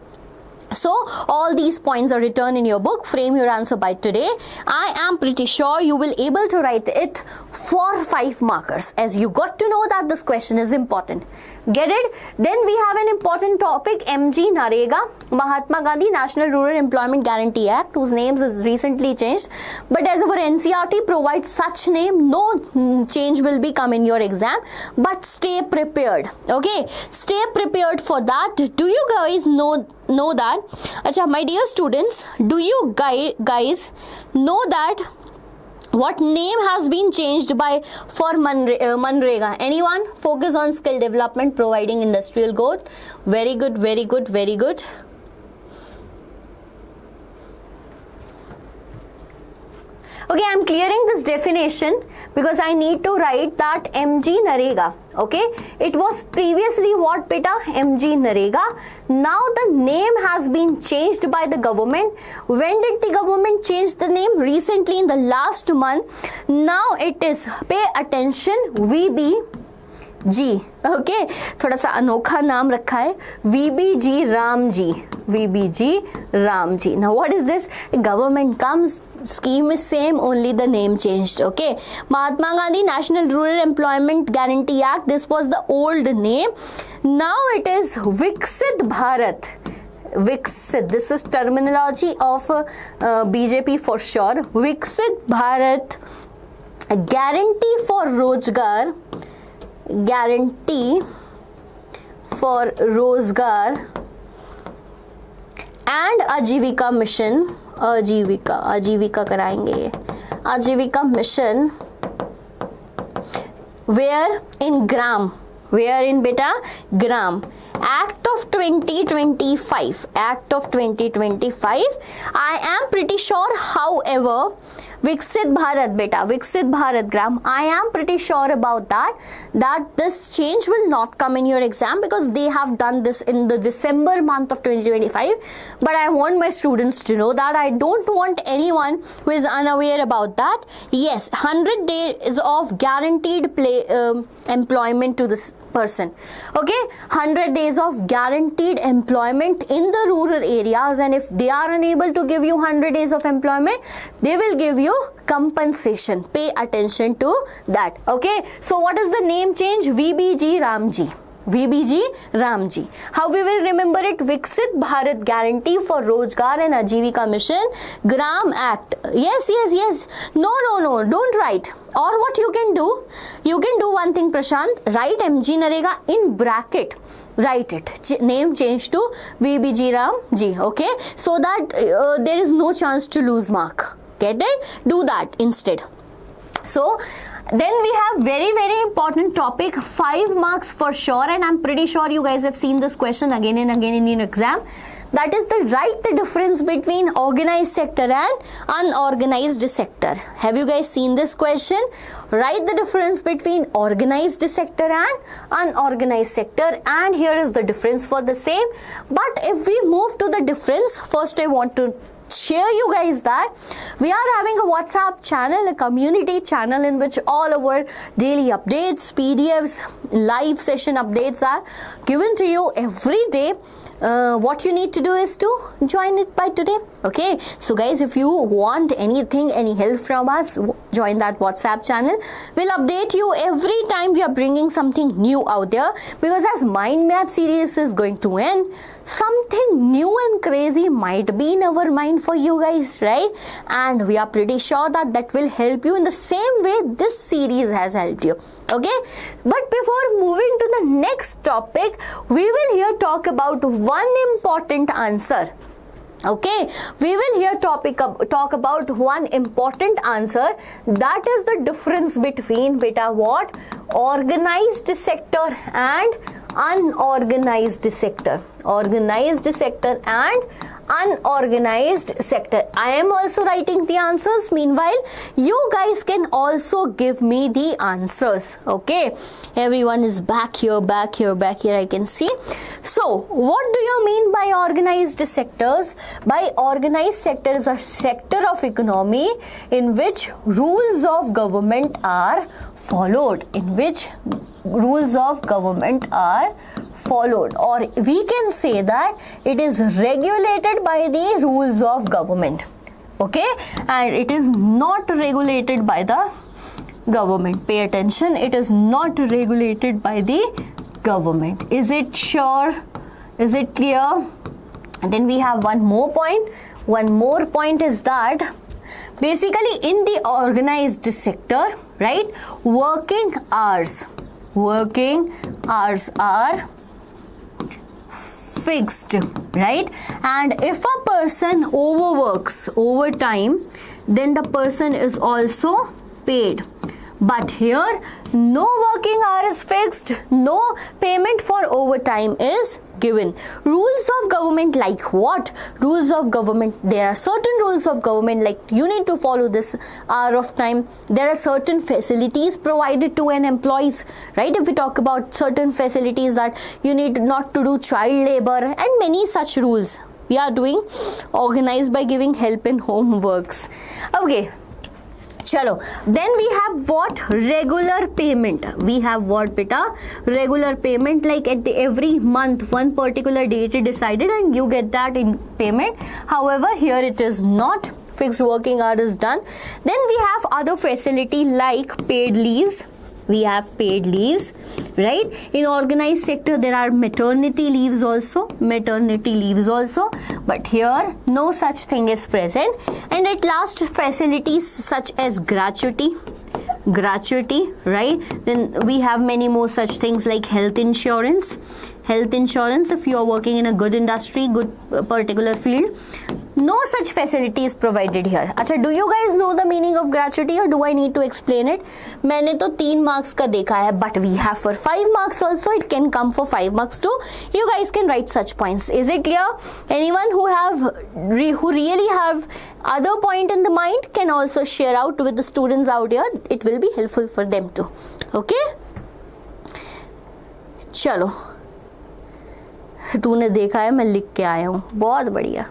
So all these points are written in your book. Frame your answer by today. I am pretty sure you will able to write it for 5 markers, as you got to know that this question is important. Get it? Then we have an important topic, MG Narega, Mahatma Gandhi National Rural Employment Guarantee Act, whose names is recently changed. But as our NCERT provides such name, no change will be come in your exam. But stay prepared. Okay, stay prepared for that. Do you guys know that? Acha, my dear students, do you guys know that what name has been changed by for Manrega? Anyone? Focus on skill development, providing industrial growth. Very good, very good, very good. Okay, I'm clearing this definition because I need to write that MG Narega. Okay, it was previously what, beta? MG Narega. Now the name has been changed by the government. When did the government change the name? Recently, in the last month. Now it is, pay attention, VBG. Okay, थोड़ा सा अनोखा नाम रखा है, VBG Ramji. VBG Ramji. Now what is this? Government comes, scheme is same, only the name changed. Okay, Mahatma Gandhi National Rural Employment Guarantee Act, this was the old name. Now it is Viksit Bharat. Viksit, this is terminology of BJP for sure. Viksit Bharat, guarantee for Rozgar, guarantee for Rozgar and Ajivika mission. आजीविका कराएंगे ये आजीविका mission, where in gram, where in beta gram. Act of 2025, Act of 2025. I am pretty sure, however, Viksit Bharat, beta, Viksit Bharat gram, I am pretty sure about that this change will not come in your exam because they have done this in the December month of 2025. But I want my students to know that. I don't want anyone who is unaware about that. Yes, 100 days of guaranteed employment to this person. Okay, 100 days of guaranteed employment in the rural areas, and if they are unable to give you 100 days of employment, they will give you compensation. Pay attention to that. Okay, so what is the name change? VBG Ramji. VBG Ramji. How we will remember it? Viksit Bharat Guarantee for Rozgar and Ajivika Mission, Gram Act. Yes. No, don't write. Or what you can do one thing, Prashant, write MG Narega in bracket. Write it. Name change to VBG Ramji. Okay, so that there is no chance to lose mark. Get it? Do that instead. So then we have very important topic, 5 marks for sure, and I'm pretty sure you guys have seen this question again and again in your exam. That is write the difference between organized sector and unorganized sector. Have you guys seen this question? Write the difference between organized sector and unorganized sector, and here is the difference for the same. But if we move to the difference, first I want to share you guys that we are having a WhatsApp channel, a community channel in which all our daily updates, PDFs, live session updates are given to you every day. What you need to do is to join it by today. Okay, so guys, if you want anything, any help from us, join that WhatsApp channel. We'll update you every time we are bringing something new out there, because as mind map series is going to end, something new and crazy might be in our mind for you guys, right? And we are pretty sure that that will help you in the same way this series has helped you. Okay, but before moving to the next topic, we will here talk about one important answer. Okay, we will here talk about one important answer, that is the difference between beta what? Organized sector and unorganized sector. Organized sector and unorganized sector. I am also writing the answers. Meanwhile, you guys can also give me the answers. Okay, everyone is back here, I can see. So, what do you mean by organized sectors? By organized sector is a sector of economy in which rules of government are followed. Or we can say that it is regulated by the rules of government. Okay, and it is not regulated by the government. Pay attention, it is not regulated by the government. Is it sure? Is it clear? And then we have one more point. One more point is that basically in the organized sector, right, working hours are fixed, right? And if a person overworks overtime, then the person is also paid. But here, no working hour is fixed, no payment for overtime is given. Rules of government like what? Rules of government, there are certain rules of government like you need to follow this hour of time. There are certain facilities provided to an employees, right? If we talk about certain facilities that you need not to do child labor and many such rules we are doing, organized by giving help in home works. Okay. Chalo, then we have what? Regular payment. We have what, beta? Regular payment, like at every month one particular date is decided and you get that in payment. However, here it is not. Fixed working hour is done. Then we have other facility like paid leaves. We have paid leaves, right? In organized sector there are maternity leaves also, but here no such thing is present. And at last, facilities such as gratuity, right? Then we have many more such things like health insurance if you are working in a good industry, good particular field. No such facility is provided here. Acha, do you guys know the meaning of gratuity or do I need to explain it? मैंने तो 3 marks का देखा है, but we have for 5 marks also. It can come for 5 marks too. You guys can write such points. Is it clear? Anyone who really have other point in the mind can also share out with the students out here. It will be helpful for them too. Okay? चलो, तूने देखा है, मैं लिख के आया हूँ. बहुत बढ़िया.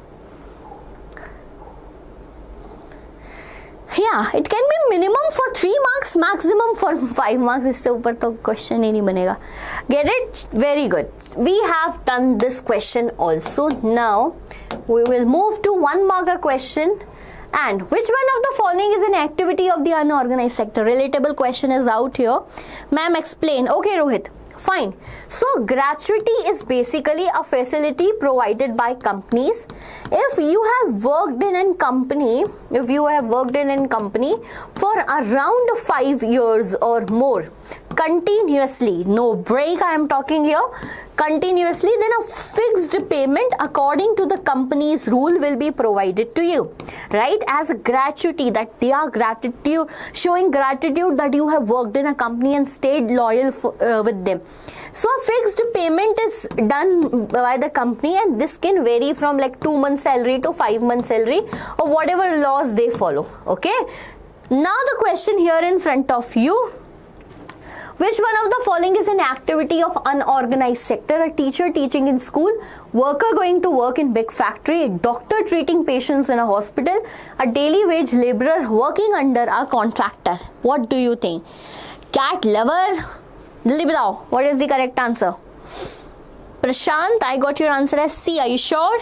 Yeah, Yeah, it can be minimum for 3 marks, maximum for 5 marks. इससे ऊपर तो question ही नहीं बनेगा. Get it? Very good. We have done this question also. Now we will move to 1 marker question. And which one of the following is an activity of the unorganized sector? Relatable question is out here. Ma'am, explain. Okay, Rohit. Fine. So gratuity is basically a facility provided by companies. If you have worked in a company, for around 5 years or more, continuously, no break I am talking here, continuously, then a fixed payment according to the company's rule will be provided to you, right? As a gratuity, that they are gratitude, showing gratitude that you have worked in a company and stayed loyal with them. So a fixed payment is done by the company, and this can vary from like 2 months salary to 5 months salary or whatever laws they follow. Okay, now the question here in front of you: which one of the following is an activity of unorganized sector? A teacher teaching in school, worker going to work in big factory, doctor treating patients in a hospital, a daily wage laborer working under a contractor. What do you think? Cat lover? Jaldi batao, what is the correct answer? Prashant, I got your answer as C. Are you sure?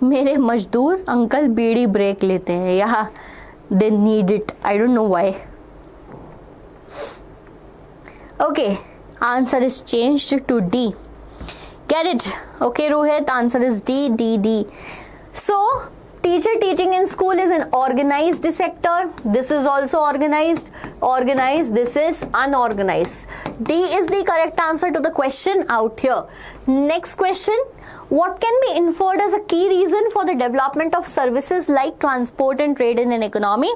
मेरे मजदूर uncle बीड़ी break लेते हैं. Yeah, they need it. I don't know why. Okay, answer is changed to D. Get it? Okay, Rohit, answer is D. So teacher teaching in school is an organized sector. This is also organized. This is unorganized. D is the correct answer to the question out here. Next question: what can be inferred as a key reason for the development of services like transport and trade in an economy?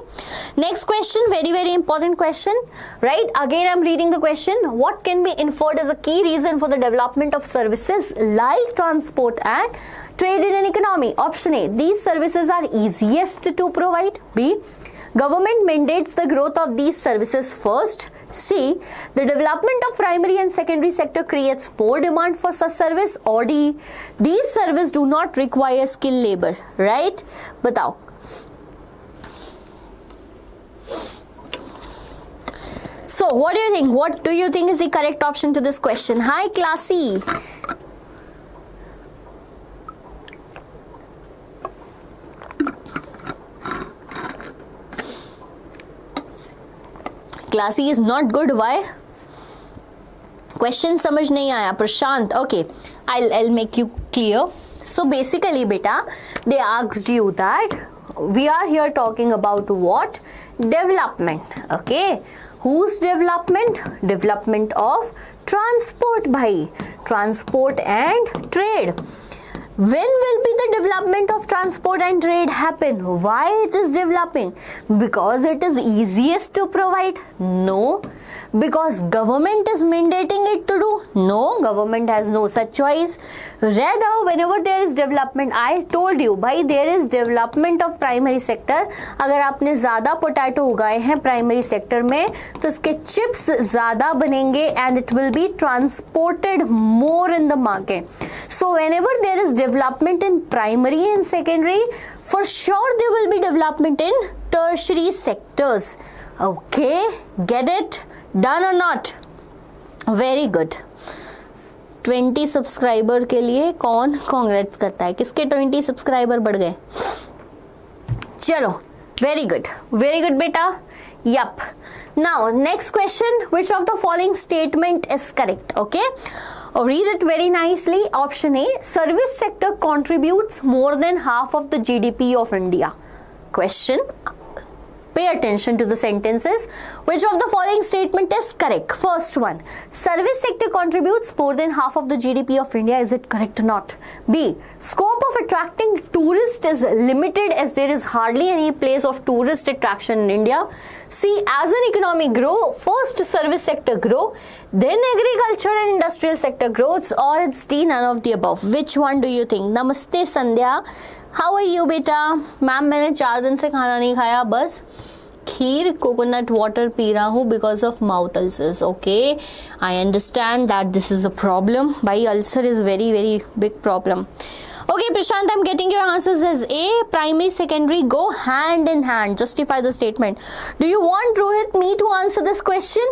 Next question, very important question, right? Again, I'm reading the question. What can be inferred as a key reason for the development of services like transport and trade in an economy? Option A, these services are easiest to provide. B, government mandates the growth of these services first. C, the development of primary and secondary sector creates more demand for such service. Or D, these services do not require skilled labor, right? Batao. So what do you think? What do you think is the correct option to this question? Hi, Classy. Classy is not good. Why? Question समझ नहीं आया. Prashant, okay, I'll make you clear. So basically, beta, they asked you that we are here talking about what? Development. Okay, whose development? Development of transport, bhai. Transport and trade. When will be the development of transport and trade happen? Why it is developing? Because it is easiest to provide? No. Because government is mandating it to do? No, government has no such choice. Rather, whenever there is development, I told you, भाई there is development of primary sector. अगर आपने ज़्यादा potato उगाए हैं primary sector में तो इसके chips ज़्यादा बनेंगे and it will be transported more in the market. So whenever there is development in primary and secondary, for sure there will be development in tertiary sectors. Okay, get it? Done or not? Very good. 20 subscriber के लिए कौन congrats करता है? किसके 20 subscriber बढ़ गए? चलो, very good बेटा. Yup. Now next question: which of the following statement is correct? Okay, read it very nicely. Option A: service sector contributes more than half of the GDP of India. Question: pay attention to the sentences. Which of the following statement is correct? First one: service sector contributes more than half of the GDP of India. Is it correct or not? B: scope of attracting tourists is limited as there is hardly any place of tourist attraction in India. C: as an economy grow, first service sector grow, then agriculture and industrial sector grows. Or it's D, none of the above. Which one do you think? Namaste Sandhya. How are you बेटा? Ma'am मैंने 4 दिन से खाना नहीं खाया, बस खीर coconut water पी रहा हूँ because of mouth ulcers. Okay, I understand that this is a problem. भाई ulcer is very big problem. Okay, Prashant, I'm getting your answers as A. Primary, secondary go hand in hand. Justify the statement. Do you want, Rohit, me to answer this question?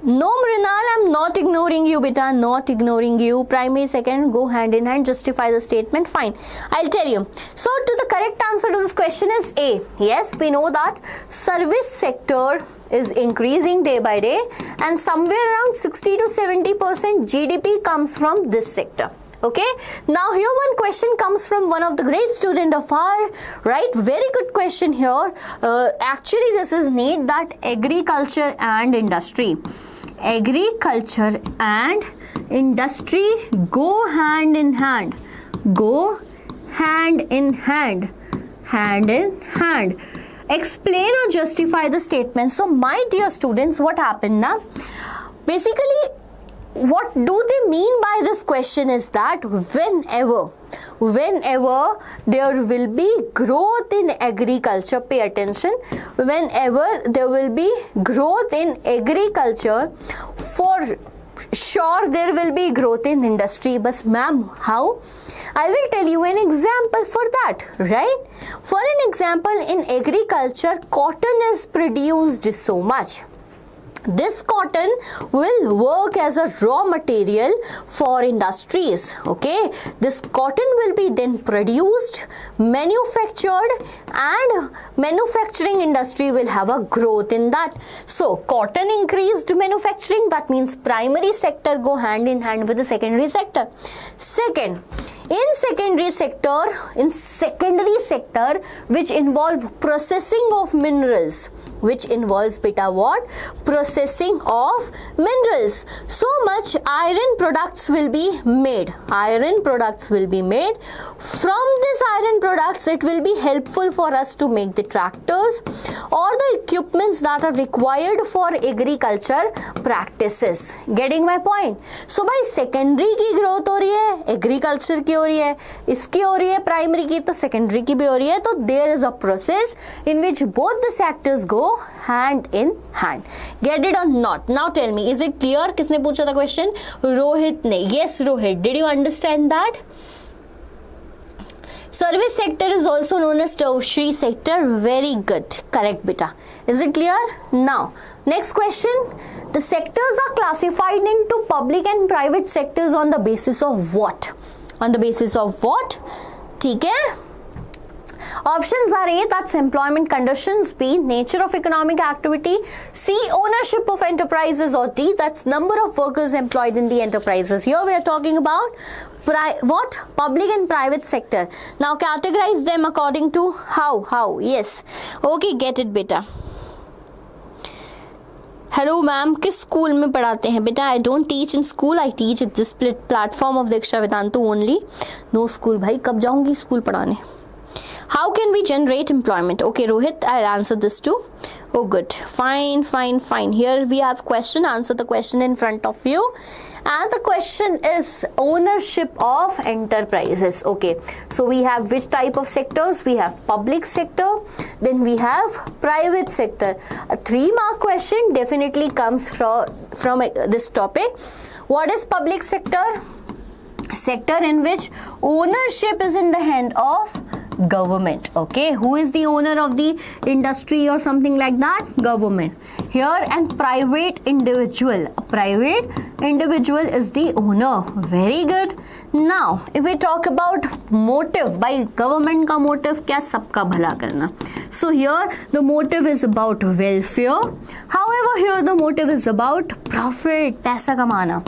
No, Mrinal, I'm not ignoring you, beta. Not ignoring you. Primary, second go hand in hand. Justify the statement. Fine. I'll tell you. So, the correct answer to this question is A. Yes, we know that service sector is increasing day by day, and somewhere around 60 to 70% GDP comes from this sector. Okay, now here one question comes from one of the great student of our, right? Very good question here. Actually, this is need that agriculture and industry. Agriculture and industry go hand in hand. Go hand in hand. Hand in hand. Explain or justify the statement. So, my dear students, what happened now? Basically, what do they mean by this question is that whenever there will be growth in agriculture, pay attention, whenever there will be growth in agriculture, for sure there will be growth in industry. But ma'am, how? I will tell you an example for that, right? For an example, in agriculture, cotton is produced so much. This cotton will work as a raw material for industries. Okay, this cotton will be then produced, manufactured, and manufacturing industry will have a growth in that. So cotton increased manufacturing, that means primary sector go hand in hand with the secondary sector. Second, in secondary sector which involve processing of minerals, which involves beta what? Processing of minerals. So much iron products will be made. Iron products will be made. From this iron products, it will be helpful for us to make the tractors or the equipments that are required for agriculture practices. Getting my point? So by secondary की growth हो रही है, agriculture की हो रही है, इसकी हो रही है primary की, तो secondary की भी हो रही है. तो there is a process in which both the sectors go hand in hand. Get it or not? Now tell me, is it clear? किसने पूछा था question? रोहित ने. Yes, Rohit. Did you understand that? Service sector is also known as tertiary sector. Very good. Correct, beta. Is it clear? Now, next question. The sectors are classified into public and private sectors on the basis of what? On the basis of what? ठीक है? Options are A, that's employment conditions, B, nature of economic activity, C, ownership of enterprises, or D, that's number of workers employed in the enterprises. Here we are talking about what? Public and private sector. Now categorize them according to how? Yes. Okay, get it, beta. Hello ma'am, किस school में पढ़ाते हैं बेटा? I don't teach in school, I teach at this platform of Deeksha Vedantu only. No school भाई, कब जाऊंगी school पढ़ाने? How can we generate employment? Okay, Rohit, I'll answer this too. Oh, good. Fine. Here we have question. Answer the question in front of you. And the question is ownership of enterprises. Okay, so we have which type of sectors? We have public sector, then we have private sector. A 3-mark question definitely comes from this topic. What is public sector? Sector in which ownership is in the hand of government. Okay, who is the owner of the industry or something like that? Government. Here, and private individual. A private individual is the owner. Very good. Now, if we talk about motive, by government का motive क्या? सबका भला करना. So here the motive is about welfare. However, here the motive is about profit, पैसा कमाना.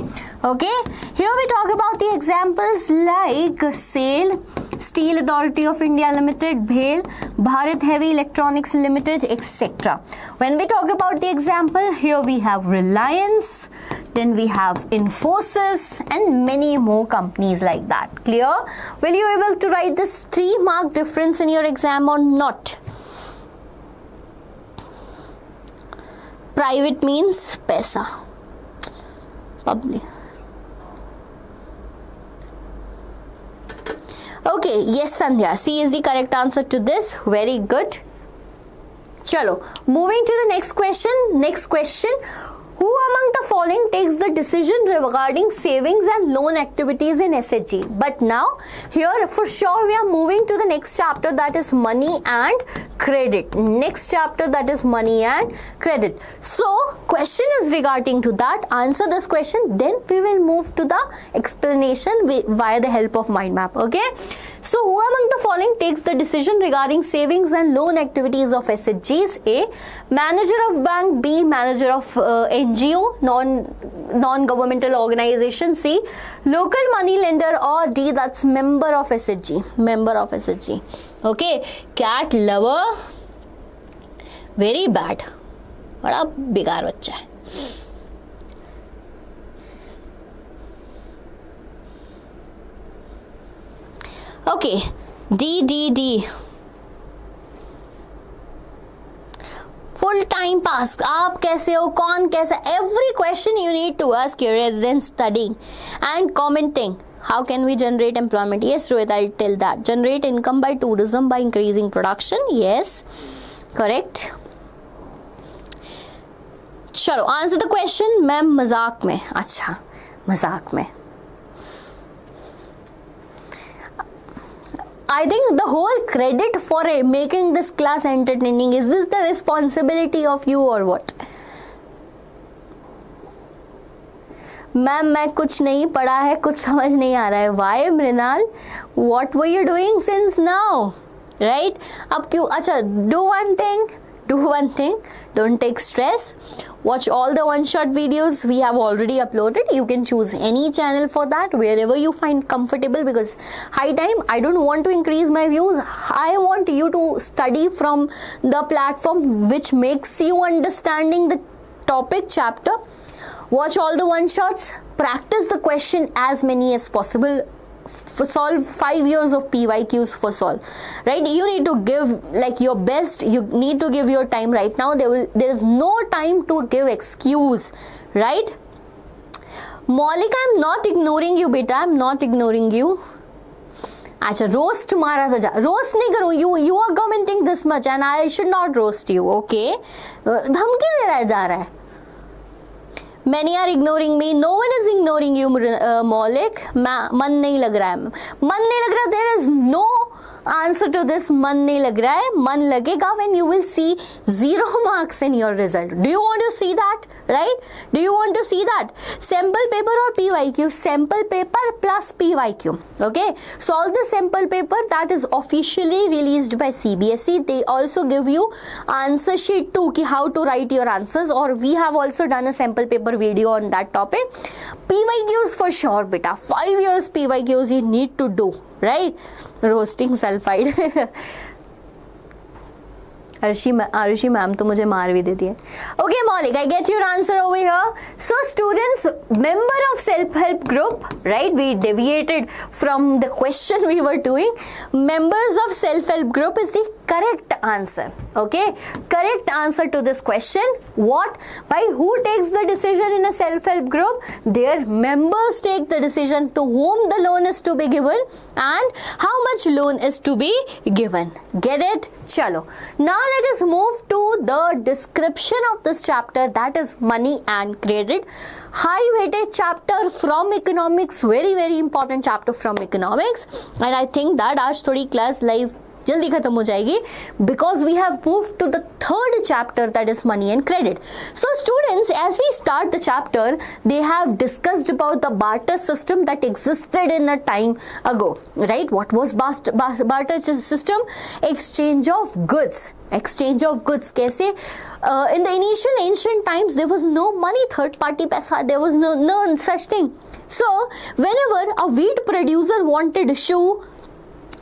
Okay. Here we talk about the examples like SAIL, Steel Authority of India Limited, BHEL, Bharat Heavy Electronics Limited, etc. When we talk about the example, here we have Reliance, then we have Infosys, and many more companies like that. Clear? Will you able to write this 3-mark difference in your exam or not? Private means paisa. Public. Okay, yes Sandhya, C is the correct answer to this. Very good. Chalo, moving to the next question. Next question, Who among the following takes the decision regarding savings and loan activities in SHG? But now, here for sure we are moving to the next chapter, that is money and credit. Next chapter, that is money and credit. So, question is regarding to that. Answer this question, then we will move to the explanation via the help of mind map. Okay. So, who among the following takes the decision regarding savings and loan activities of SHGs? A. Manager of bank. B. Manager of NGO, non-governmental organization. C. Local money lender. Or D. That's member of SHG. Member of SHG. Okay. Cat lover. Very bad. बड़ा बेकार बच्चा है. Okay, D. Full time pass. आप कैसे हो? कौन कैसा? Every question you need to ask rather than studying and commenting. How can we generate employment? Yes, Rohit, I'll tell that. Generate income by tourism by increasing production. Yes, correct. चलो, answer the question. Ma'am मजाक में. अच्छा, मजाक में. I think the whole credit for making this class entertaining, is this the responsibility of you or what? Ma'am मैं कुछ नहीं पढ़ा है, कुछ समझ नहीं आ रहा है. Why Mrinal? What were you doing since now? Right? अब क्यों? अच्छा, do one thing, don't take stress. Watch all the one-shot videos we have already uploaded. You can choose any channel for that, wherever you find comfortable, because high time, I don't want to increase my views. I want you to study from the platform which makes you understanding the topic chapter. Watch all the one-shots, practice the question as many as possible. Solve 5 years of PYQs for solve, right? You need to give like your best. You need to give your time right now. There is no time to give excuse, right? Maulik, I'm not ignoring you, beta. I'm not ignoring you. अच्छा, roast मारा था जा. Roast नहीं करूँ. You are commenting this much and I should not roast you. Okay? धमकी दे रहा है. Many are ignoring me. No one is ignoring you, Maulik. मन नहीं लग रहा है. मन नहीं लग रहा. There is no answer to this. मन नहीं लग रहा है. मन लगेगा when you will see 0 marks in your result. Do you want to see that? Right? Do you want to see that? Sample paper or PYQ? Sample paper plus PYQ. Okay? Solve the sample paper that is officially released by CBSE. They also give you answer sheet too, ki how to write your answers, or we have also done a sample paper video on that topic. PYQs for sure, beta. 5 years PYQs you need to do, right? Roasting sulfide. Arushi ma'am तो मुझे मार भी देती है. Okay, Maulik, I get your answer over here. So students, member of self-help group, right? We deviated from the question we were doing. Members of self-help group is the correct answer. Okay, correct answer to this question. What? By who takes the decision in a self-help group? Their members take the decision to whom the loan is to be given and how much loan is to be given. Get it? Chalo. Now let us move to the description of this chapter, that is money and credit. High weighted chapter from economics, very important chapter from economics, and I think that आज थोड़ी class live जल्दी खत्म हो जाएगी because we have moved to the third chapter, that is money and credit. So students, as we start the chapter, they have discussed about the barter system that existed in a time ago, right? What was barter system? Exchange of goods. Exchange of goods. कैसे? In the initial ancient times, there was no money, third party paisa, there was no such thing. So whenever a wheat producer wanted a shoe,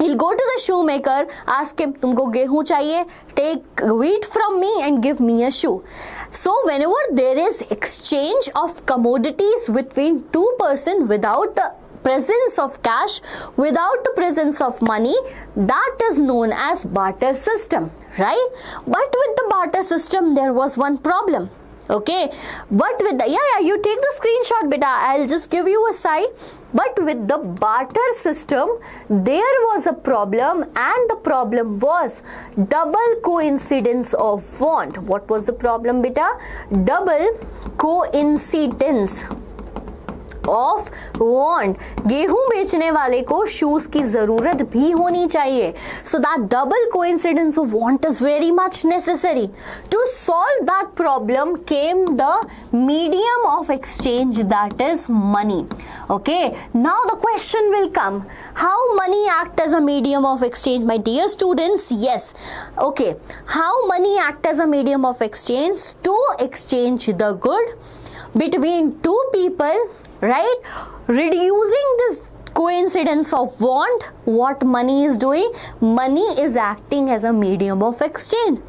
he'll go to the shoemaker, ask him, तुमको गेहूं चाहिए, take wheat from me and give me a shoe. So whenever there is exchange of commodities between two persons without the presence of cash, without the presence of money, that is known as barter system, right? But with the barter system, there was one problem. Okay, but with the, you take the screenshot beta, I'll just give you a side. But with the barter system, there was a problem, and the problem was double coincidence of want. What was the problem beta? Double coincidence of want. गेहूं बेचने वाले को shoes की जरूरत भी होनी चाहिए. So that double coincidence of want is very much necessary. To solve that problem came the medium of exchange, that is money. Okay, now the question will come, how money act as a medium of exchange, my dear students? Yes, okay, how money act as a medium of exchange? To exchange the good between two people, right? Reducing this coincidence of want, what money is doing? Money is acting as a medium of exchange.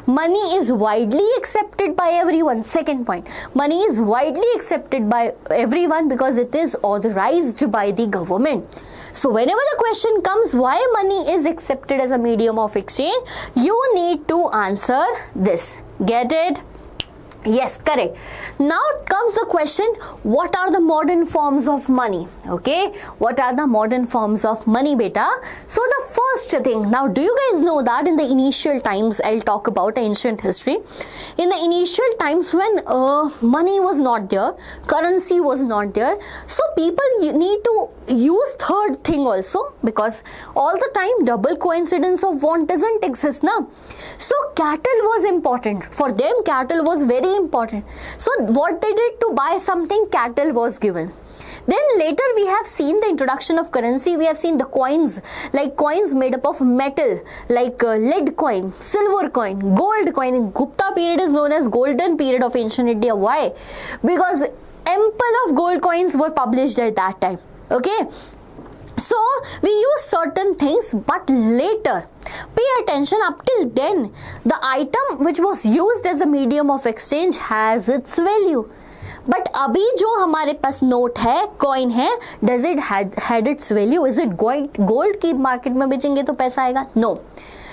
Money is widely accepted by everyone. Second point, money is widely accepted by everyone because it is authorized by the government. So whenever the question comes why money is accepted as a medium of exchange, you need to answer this. Get it? Yes, correct. Now comes the question, what are the modern forms of money? Okay, what are the modern forms of money beta? So the first thing, now do you guys know that in the initial times, I'll talk about ancient history. In the initial times when money was not there, currency was not there, so people need to use third thing also, because all the time double coincidence of want doesn't exist now. So cattle was important. For them cattle was very important. So what they did to buy something, cattle was given. Then later we have seen the introduction of currency. We have seen the coins, like coins made up of metal, like lead coin, silver coin, gold coin. In Gupta period is known as golden period of ancient India. Why? Because ample of gold coins were published at that time. Okay, so we use certain things, but later, pay attention, up till then the item which was used as a medium of exchange has its value. But अभी जो हमारे पास note है, coin है, does it had its value? Is it gold की market में बेचेंगे तो पैसा आएगा? No.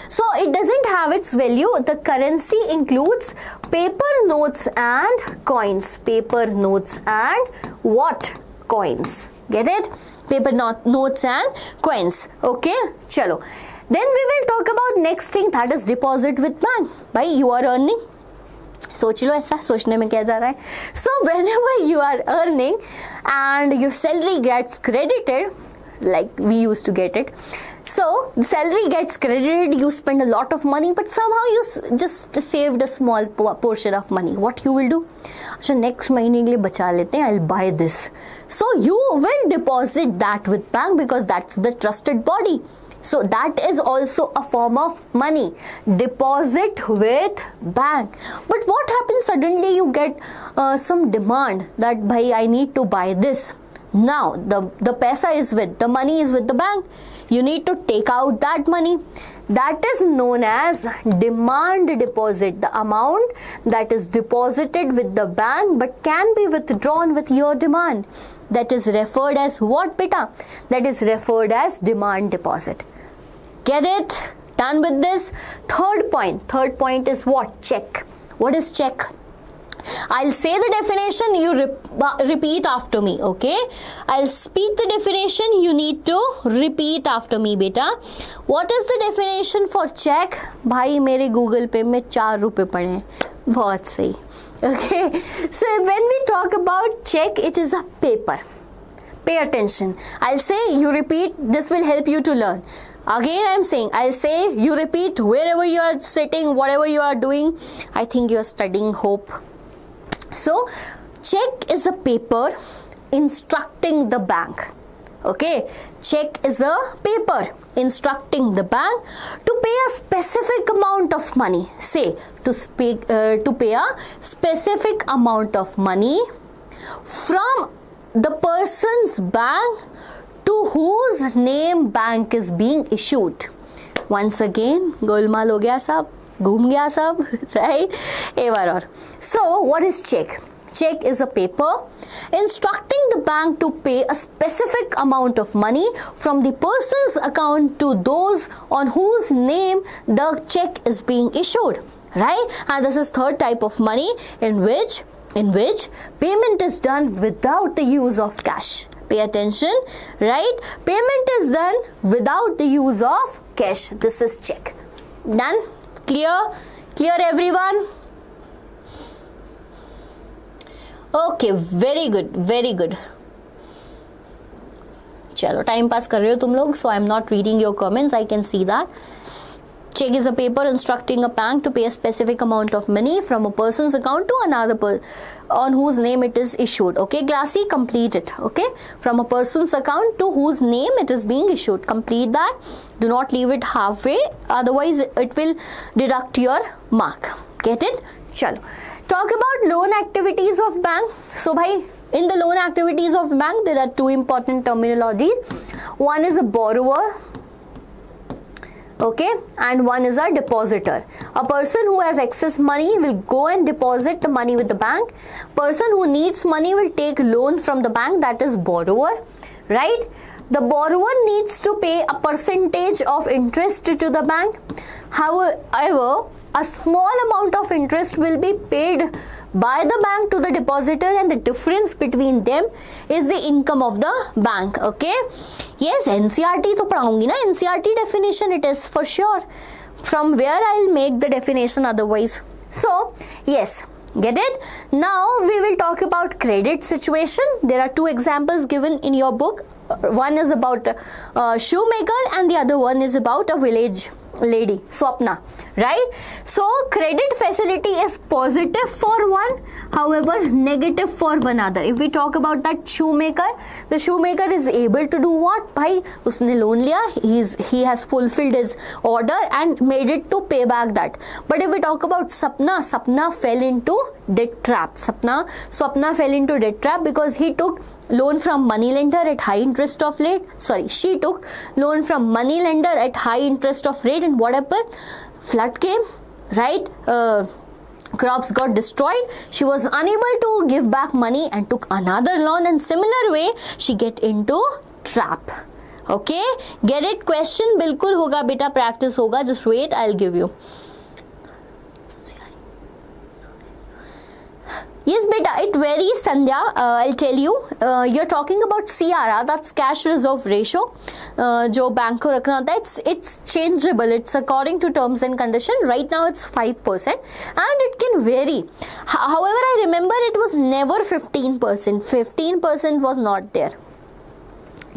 So it doesn't have its value. The currency includes paper notes and coins. Paper notes and what? Coins. Get it? Paper notes and coins. Okay, chalo. Then we will talk about next thing, that is deposit with bank. Bhai, you are earning. सोच लो, ऐसा सोचने में क्या जा रहा है. So whenever you are earning and your salary gets credited, like we used to get it, so the salary gets credited, you spend a lot of money, but somehow you just saved a small portion of money. What you will do? अच्छा, next महीने के लिए बचा लेते हैं, I'll buy this. So you will deposit that with bank because that's the trusted body. So that is also a form of money. Deposit with bank. But what happens suddenly you get some demand that bhai I need to buy this. Now the paisa is with, the money is with the bank. You need to take out that money. That is known as demand deposit. The amount that is deposited with the bank but can be withdrawn with your demand. That is referred as what beta? That is referred as demand deposit. Get it? Done with this? Third point. Third point is what? Check. What is check? I'll say the definition, you repeat after me, okay? I'll speak the definition, you need to repeat after me, beta. What is the definition for check? भाई मेरे Google Pay में 4 रुपए पड़े हैं. बहुत सही. Okay? So when we talk about check, it is a paper. Pay attention. I'll say, you repeat, this will help you to learn. Again I'm saying, I'll say, you repeat wherever you are sitting, whatever you are doing. I think you are studying, hope. So, check is a paper instructing the bank. Okay, check is a paper instructing the bank to pay a specific amount of money. Say, to pay a specific amount of money from the person's bank to whose name bank is being issued. Once again, golmaal ho gaya sab. घूम गया सब, right? एक बार और. So what is check? Check is a paper instructing the bank to pay a specific amount of money from the person's account to those on whose name the check is being issued. right? And this is third type of money in which payment is done without the use of cash. Pay attention, right? Payment is done without the use of cash. This is check. Done? Clear everyone? Okay, very good, very good. Chalo, time pass kar rahe ho tum log, so I am not reading your comments. I can see that. Check is a paper instructing a bank to pay a specific amount of money from a person's account to another person on whose name it is issued. Okay, classy, complete it. Okay, from a person's account to whose name it is being issued. Complete that. Do not leave it halfway, otherwise it will deduct your mark. Get it? Chalo. Talk about loan activities of bank. So, bhai, in the loan activities of bank, there are two important terminologies. One is a borrower, okay, and one is a depositor. A person who has excess money will go and deposit the money with the bank. Person who needs money will take loan from the bank, that is borrower, right? The borrower needs to pay a percentage of interest to the bank. However, a small amount of interest will be paid by the bank to the depositor, and the difference between them is the income of the bank. Okay, yes, NCERT to padhaungi na, NCERT definition it is for sure. From where I'll make the definition otherwise. So yes, get it? Now we will talk about credit situation. There are two examples given in your book. One is about a shoemaker and the other one is about a village lady, Swapna, right? So credit facility is positive for one, however negative for one other. If we talk about that shoemaker, the shoemaker is able to do what? Bhai, usne loan liya, he has fulfilled his order and made it to pay back that. But if we talk about Sapna fell into debt trap. Swapna fell into debt trap because he took loan from money lender at high interest of rate. She took loan from money lender at high interest of rate, and what happened? Flood came, right? Crops got destroyed. She was unable to give back money and took another loan, and similar way she get into trap. Okay, get it? Question bilkul hoga beta, practice hoga. Just wait, I'll give you. Yes, beta, it varies, Sandhya. I'll tell you. You're talking about CRR, that's cash reserve ratio. जो bank को रखना होता है, it's changeable. It's according to terms and condition. Right now, it's 5%, and it can vary. However, I remember it was never 15%. 15% was not there.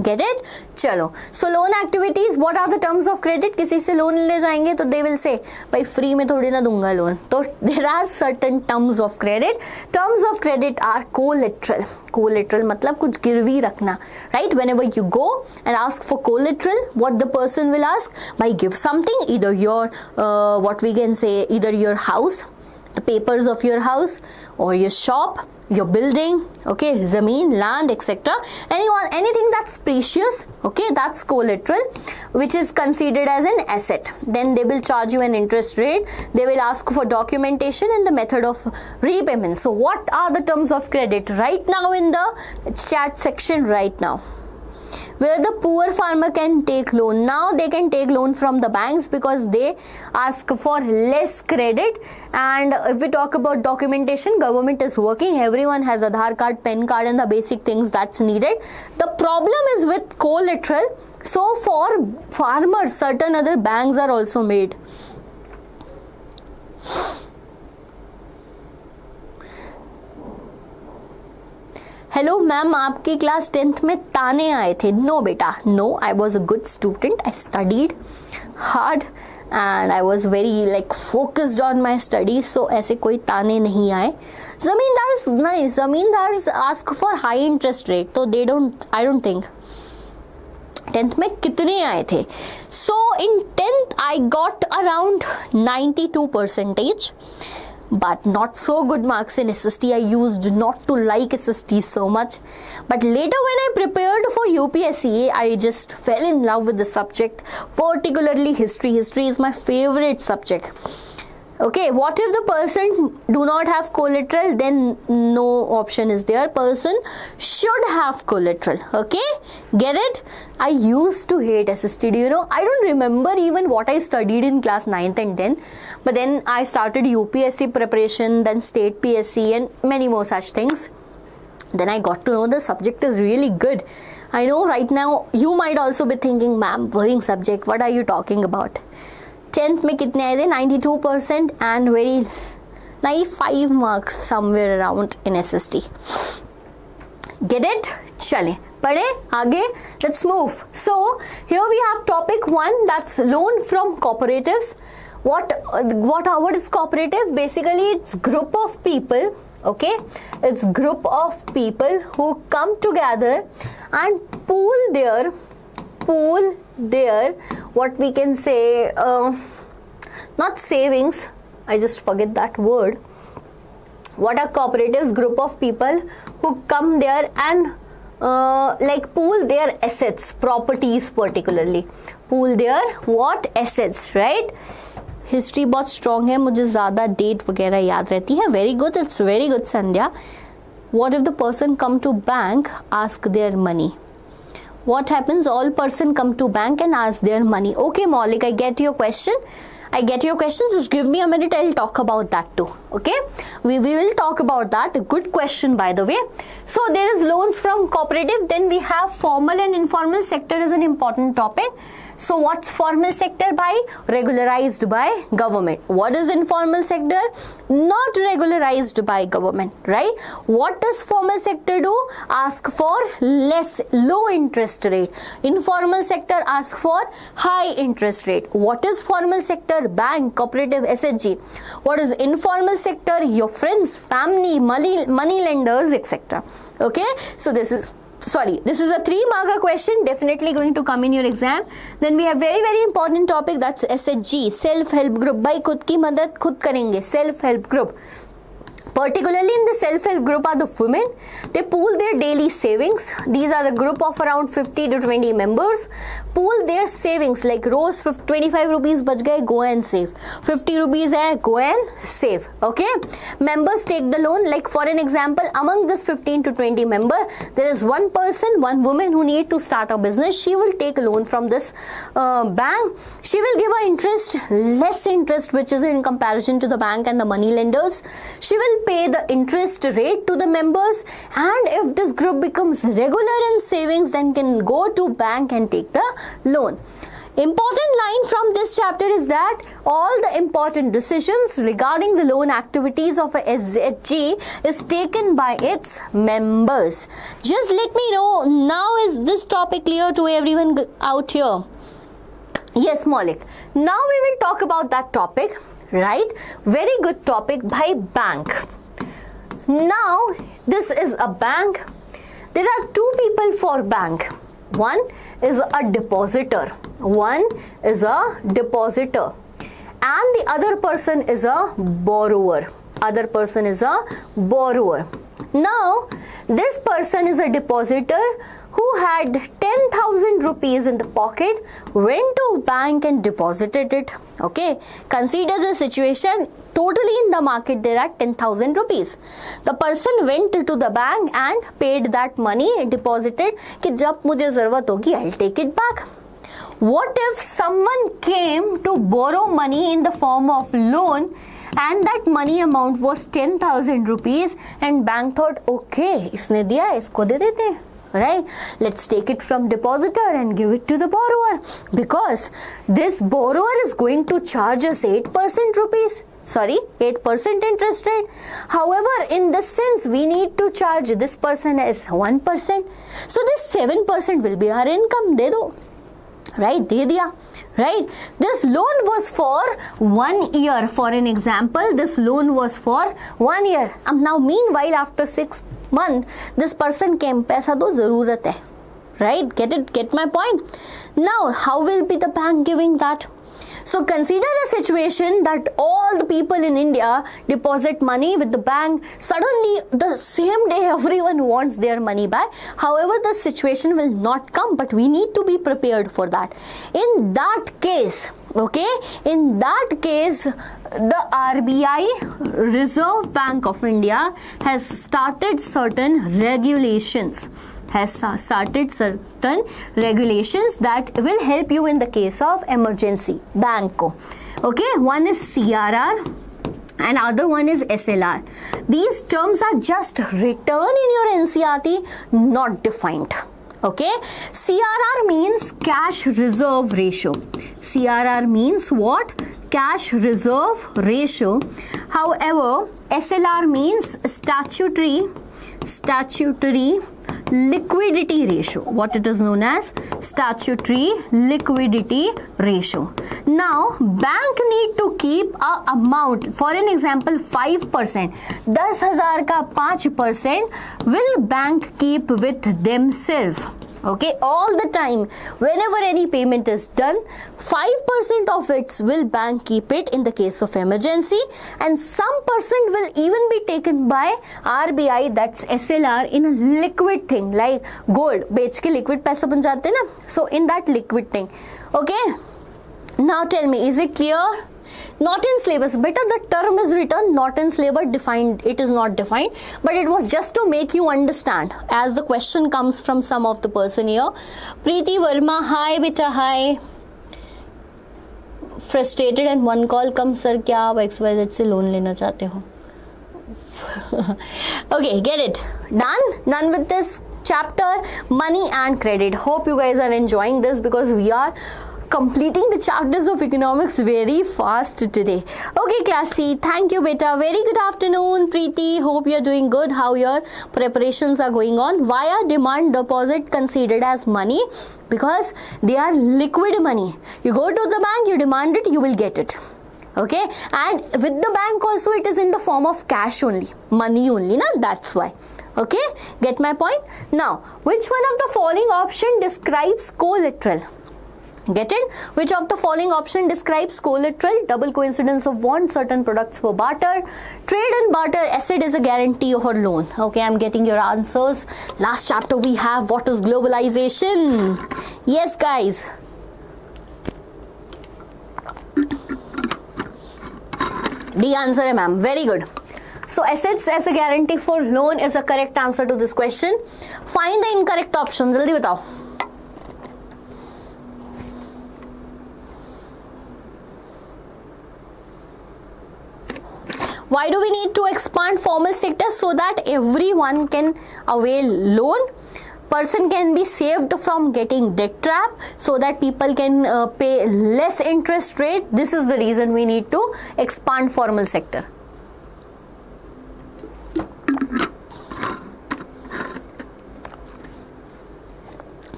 Get it? चलो. So loan activities, what are the terms of credit? किसी से loan ले जाएंगे तो they will say भाई free में थोड़ी ना दूंगा लोन. तो there are certain terms of credit. Terms of credit are collateral. Collateral मतलब कुछ गिरवी रखना, right? Whenever you go and ask for collateral, what the person will ask? By give something, either your what we can say, either your house, the papers of your house, or your shop, your building, okay, zameen, land, etc. Anything that's precious, okay, that's collateral, which is considered as an asset. Then they will charge you an interest rate. They will ask for documentation and the method of repayment. So what are the terms of credit right now in the chat section right now? Where the poor farmer can take loan. Now they can take loan from the banks because they ask for less credit. And if we talk about documentation, government is working. Everyone has Aadhaar card, PAN card, and the basic things that's needed. The problem is with collateral. So for farmers, certain other banks are also made. Hello ma'am, आपकी class 10th में ताने आए थे? No बेटा, no, I was a good student. I studied hard and I was very focused on my study. So ऐसे कोई ताने नहीं आए. Zamindars ask for high interest rate, तो they don't, I don't think. 10th में कितने आए थे? So in 10th I got around 92%. But not so good marks in SST. I used not to like SST so much. But later when I prepared for UPSC, I just fell in love with the subject, particularly history. History is my favorite subject. Okay, what if the person do not have collateral? Then no option is there. Person should have collateral. Okay, get it? I used to hate SST. Do you know? I don't remember even what I studied in class 9th and 10th. But then I started UPSC preparation, then state PSC and many more such things. Then I got to know the subject is really good. I know right now you might also be thinking, ma'am, boring subject. What are you talking about? 10th में कितने आए थे 92% and very 95 marks somewhere around in SST. Get it? चले पढ़े आगे. Let's move. So here we have topic 1, that's loan from cooperatives. What is cooperative? Basically it's group of people. Okay, it's group of people who come together and pool their what we can say, not savings, I just forget that word. What are cooperatives? Group of people who come there and like pool their assets, properties particularly, pool their what assets, right? History बहुत strong है, मुझे ज़्यादा date वगैरह याद रहती है. Very good, it's very good Sandhya. What if the person come to bank, ask their money? What happens? All person come to bank and ask their money. Okay, Maulik, I get your question. Just give me a minute. I'll talk about that too. Okay, we will talk about that. Good question, by the way. So there is loans from cooperative. Then we have formal and informal sector is an important topic. So what's formal sector? By regularized by government. What is informal sector? Not regularized by government, right? What does formal sector do? Ask for low interest rate. Informal sector ask for high interest rate. What is formal sector? Bank, cooperative, SHG. What is informal sector? Your friends, family, money lenders, etc. Okay, so this is a 3-marker question, definitely going to come in your exam. Then we have very important topic, that's SHG, self-help group. By खुद की मदद खुद करेंगे, self-help group. Particularly in the self-help group are the women. They pool their daily savings. These are the group of around 50 to 20 members. Pool their savings, like rose 25 rupees बच गए, go and save. 50 rupees है, go and save. Okay. Members take the loan. Like for an example, among this 15 to 20 member, there is one person, one woman who need to start a business. She will take a loan from this bank. She will give a interest, less interest, which is in comparison to the bank and the money lenders. She will pay the interest rate to the members, and if this group becomes regular in savings, then can go to bank and take the loan. Important line from this chapter is that all the important decisions regarding the loan activities of a SHG is taken by its members. Just let me know, now is this topic clear to everyone out here? Yes, Maulik. Now we will talk about that topic. Right, very good topic, by bank. Now this is a bank. There are two people for bank. One is a depositor, and the other person is a borrower. Now this person is a depositor who had 10,000 rupees in the pocket, went to bank and deposited it. Okay, consider the situation. Totally in the market there are 10,000 rupees. The person went to the bank and paid that money, deposited कि जब मुझे ज़रूरत होगी I'll take it back. What if someone came to borrow money in the form of loan, and that money amount was 10,000 rupees, and bank thought, okay, इसने दिया है, इसको दे देते हैं. Right, let's take it from depositor and give it to the borrower, because this borrower is going to charge us 8% interest rate. However, in this sense, we need to charge this person as 1%. So this 7% will be our income. दे दो. Right, दे दिया. Right, this loan was for 1 year. For an example, this loan was for 1 year. Now meanwhile, after 6 months, this person came, पैसा दो, ज़रूरत है. Right, get my point? Now how will be the bank giving that? So consider the situation that all the people in India deposit money with the bank. Suddenly, the same day, everyone wants their money back. However, the situation will not come, but we need to be prepared for that. In that case, okay, in that case, the RBI, Reserve Bank of India, has started certain regulations. That will help you in the case of emergency. Banko. Okay, one is CRR and other one is SLR. These terms are just written in your NCERT, not defined. Okay, CRR means cash reserve ratio. CRR means what? Cash reserve ratio. However, SLR means statutory liquidity ratio, what it is known as statutory liquidity ratio. Now, bank need to keep a amount, for an example 5%, 10,000 ka 5% will bank keep with themselves. Okay, all the time, whenever any payment is done, 5% of it will bank keep it in the case of emergency, and some percent will even be taken by RBI, that's SLR, in a liquid thing like gold. बेच के liquid पैसा बन जाते हैं ना, so in that liquid thing. Okay, now tell me, is it clear? Not in syllabus, better the term is written, not in syllabus defined, it is not defined, but it was just to make you understand, as the question comes from some of the person here. Preeti Verma, hi beta, hi. Frustrated and one call come, sir, क्या आप XYZ से loan लेना चाहते हो? Okay, get it. Done with this chapter, money and credit. Hope you guys are enjoying this because we are completing the chapters of economics very fast today. Okay, class C, thank you beta. Very good afternoon, Preeti. Hope you're doing good. How your preparations are going on? Why are demand deposit considered as money? Because they are liquid money. You go to the bank, you demand it, you will get it. Okay, and with the bank also it is in the form of cash only, money only, na? That's why. Okay, get my point? Now, which one of the following option describes collateral? Get it? Which of the following option describes collateral? Double coincidence of want, certain products for barter, trade and barter, asset is a guarantee or loan. Okay, I'm getting your answers. Last chapter we have what is globalization. Yes, guys. D answer है ma'am. Very good. So assets as a guarantee for loan is a correct answer to this question. Find the incorrect option. जल्दी बताओ. Why do we need to expand formal sector? So that everyone can avail loan. Person can be saved from getting debt trap, so that people can pay less interest rate. This is the reason we need to expand formal sector.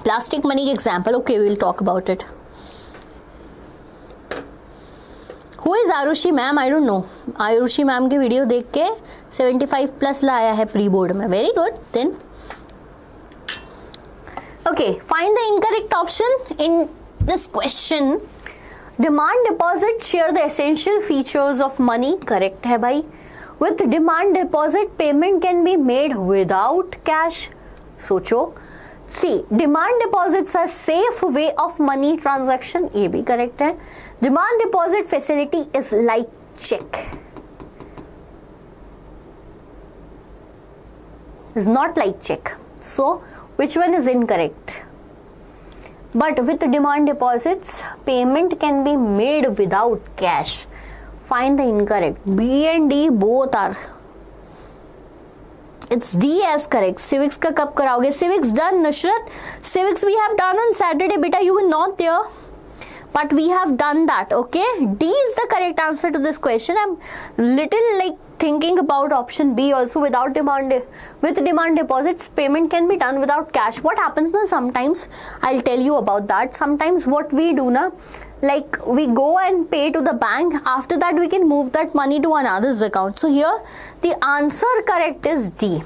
Plastic money example. Okay, we will talk about it. Who is Arushi ma'am? I don't know. Arushi ma'am के video देख के 75 plus लाया है pre board में. Very good. Then okay, find the incorrect option in this question. Demand deposit share the essential features of money. Correct है भाई. With demand deposit, payment can be made without cash. सोचो. See, demand deposits are safe way of money transaction. ये भी correct है. Demand deposit facility is like check. Is not like check. So, which one is incorrect? But with demand deposits, payment can be made without cash. Find the incorrect. B and D both are. It's D as correct. Civics का कब कराओगे? Civics done, Nusrat. Civics we have done on Saturday. Beta, you were not there. But we have done that, okay? D is the correct answer to this question. I'm little like thinking about option B also. Without demand, with demand deposits, payment can be done without cash. What happens now? Sometimes, I'll tell you about that. Sometimes what we do na, like we go and pay to the bank. After that, we can move that money to another's account. So here, the answer correct is D,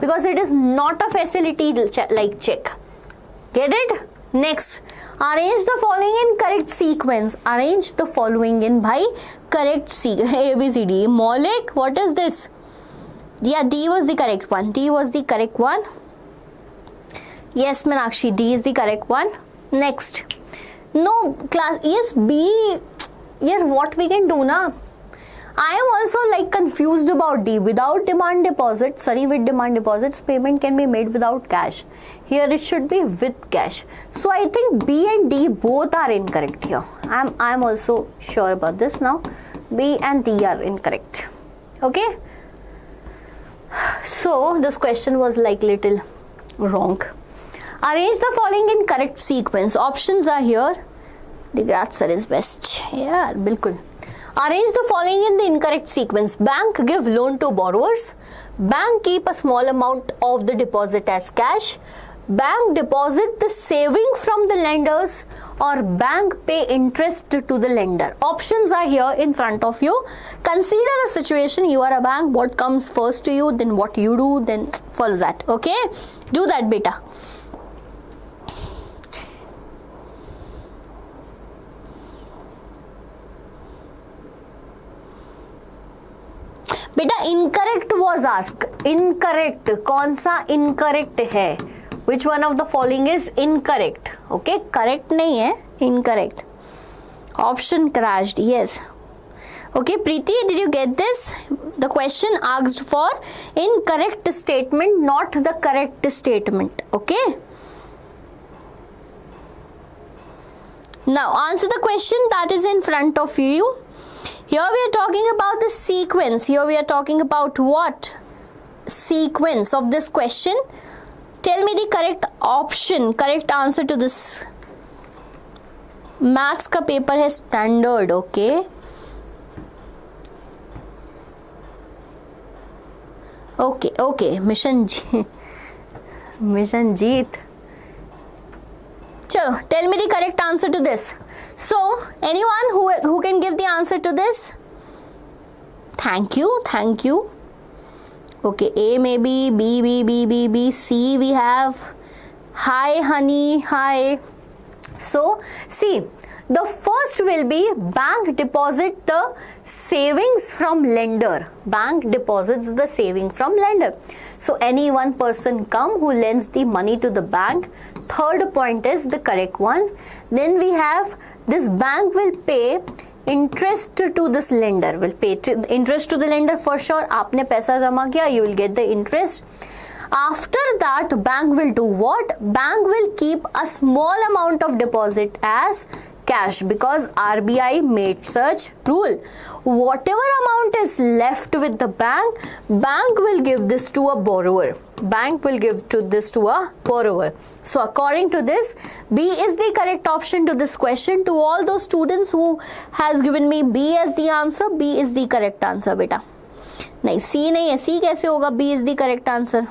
because it is not a facility like check. Get it? Next, arrange the following in correct sequence. Arrange the following in by correct A, B, C, D. Maulik, what is this? Yeah, D was the correct one. D was the correct one. Yes, Meenakshi, D is the correct one. Next. No, class, yes, B. Yeah, what we can do na? I am also like confused about D. Without demand deposit, with demand deposits, payment can be made without cash. Here it should be with cash. So I think B and D both are incorrect here. I am also sure about this now. B and D are incorrect. Okay. So this question was like little wrong. Arrange the following in correct sequence. Options are here. The answer is best. Yeah, bilkul. Arrange the following in the incorrect sequence. Bank give loan to borrowers. Bank keep a small amount of the deposit as cash. Bank deposit the saving from the lenders, or bank pay interest to the lender. Options are here in front of you. Consider a situation. You are a bank. What comes first to you, then what you do, then follow that. Okay? Do that, beta. बेटा incorrect was asked. Incorrect. कौन सा incorrect है? Which one of the following is incorrect? Okay, correct नहीं है, incorrect. Option crashed. Yes. Okay, Preeti, did you get this? The question asked for incorrect statement, not the correct statement. Okay. Now answer the question that is in front of you. Here we are talking about the sequence. Here we are talking about what? Sequence of this question. Tell me the correct option, correct answer to this. Maths का paper है standard, okay? Okay, mission jeet. Chalo, tell me the correct answer to this. So, anyone who can give the answer to this? Thank you. Okay, A maybe, B, C we have. Hi, honey, hi. So, see, the first will be bank deposit the savings from lender. Bank deposits the saving from lender. So, any one person come who lends the money to the bank. Third point is the correct one. Then we have this bank will pay interest to this lender. Will pay interest to the lender for sure. आपने पैसा जमा किया, you will get the interest. After that, bank will do what? Bank will keep a small amount of deposit as cash because RBI made such rule. Whatever amount is left with the bank will give this to a borrower. Bank will give this to a borrower. So according to this, B is the correct option to this question. To all those students who has given me B as the answer, B is the correct answer, beta. नहीं, C नहीं है. C कैसे होगा? B is the correct answer.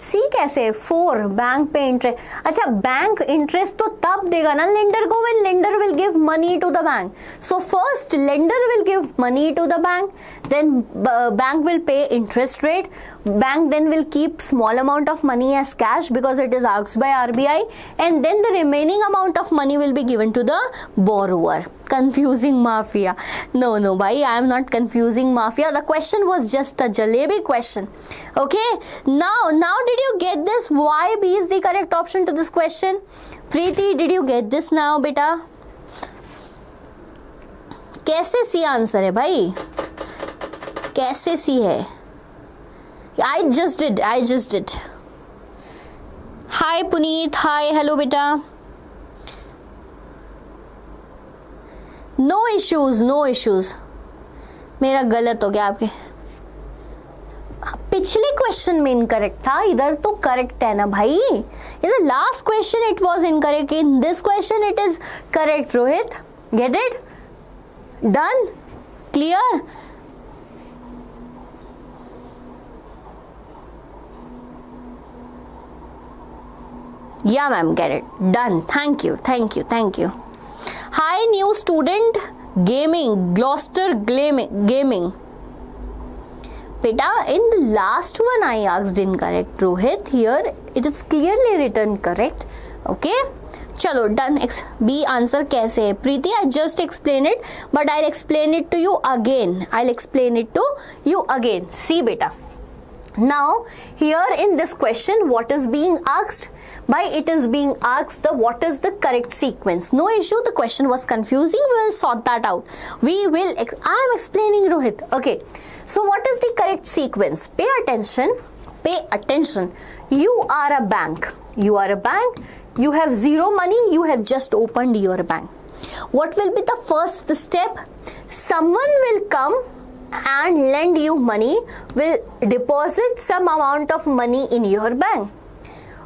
सी कैसे? 4 bank पे interest. अच्छा, bank interest तो तब देगा ना लेंडर को when lender will give money to the bank. So first lender will give money to the bank, then bank will pay interest rate. Bank then will keep small amount of money as cash because it is asked by RBI, and then the remaining amount of money will be given to the borrower. Confusing mafia. No, bhai, I am not confusing mafia. The question was just a jalebi question. Okay, now did you get this? Why B is the correct option to this question? Preeti, did you get this now, beta? कैसे C answer है भाई? कैसे C है? I just did. Hi Puneet, hi, hello beta. No issues. मेरा गलत हो गया आपके. पिछले क्वेश्चन में इनकरेक्ट था, इधर तो करेक्ट है ना भाई. इधर last question it was incorrect, in this question it is correct. Rohit, get it? Done? Clear? Yeah, ma'am, get it. Done. Thank you. Hi, new student. Gaming. Gloucester Gaming. Beta, in the last one I asked incorrect, Rohit. Here, it is clearly written correct. Okay, चलो done. B answer कैसे है Preeti? I just explain it but I explain it to you again. I explain it to you again. See बेटा, now here in this question what is being asked? By it is being asked the what is the correct sequence. No issue, the question was confusing, we will sort that out. I am explaining, Rohit. Okay, so what is the correct sequence? Pay attention, pay attention. You are a bank, you are a bank, you have zero money, you have just opened your bank. What will be the first step? Someone will come and lend you money, will deposit some amount of money in your bank.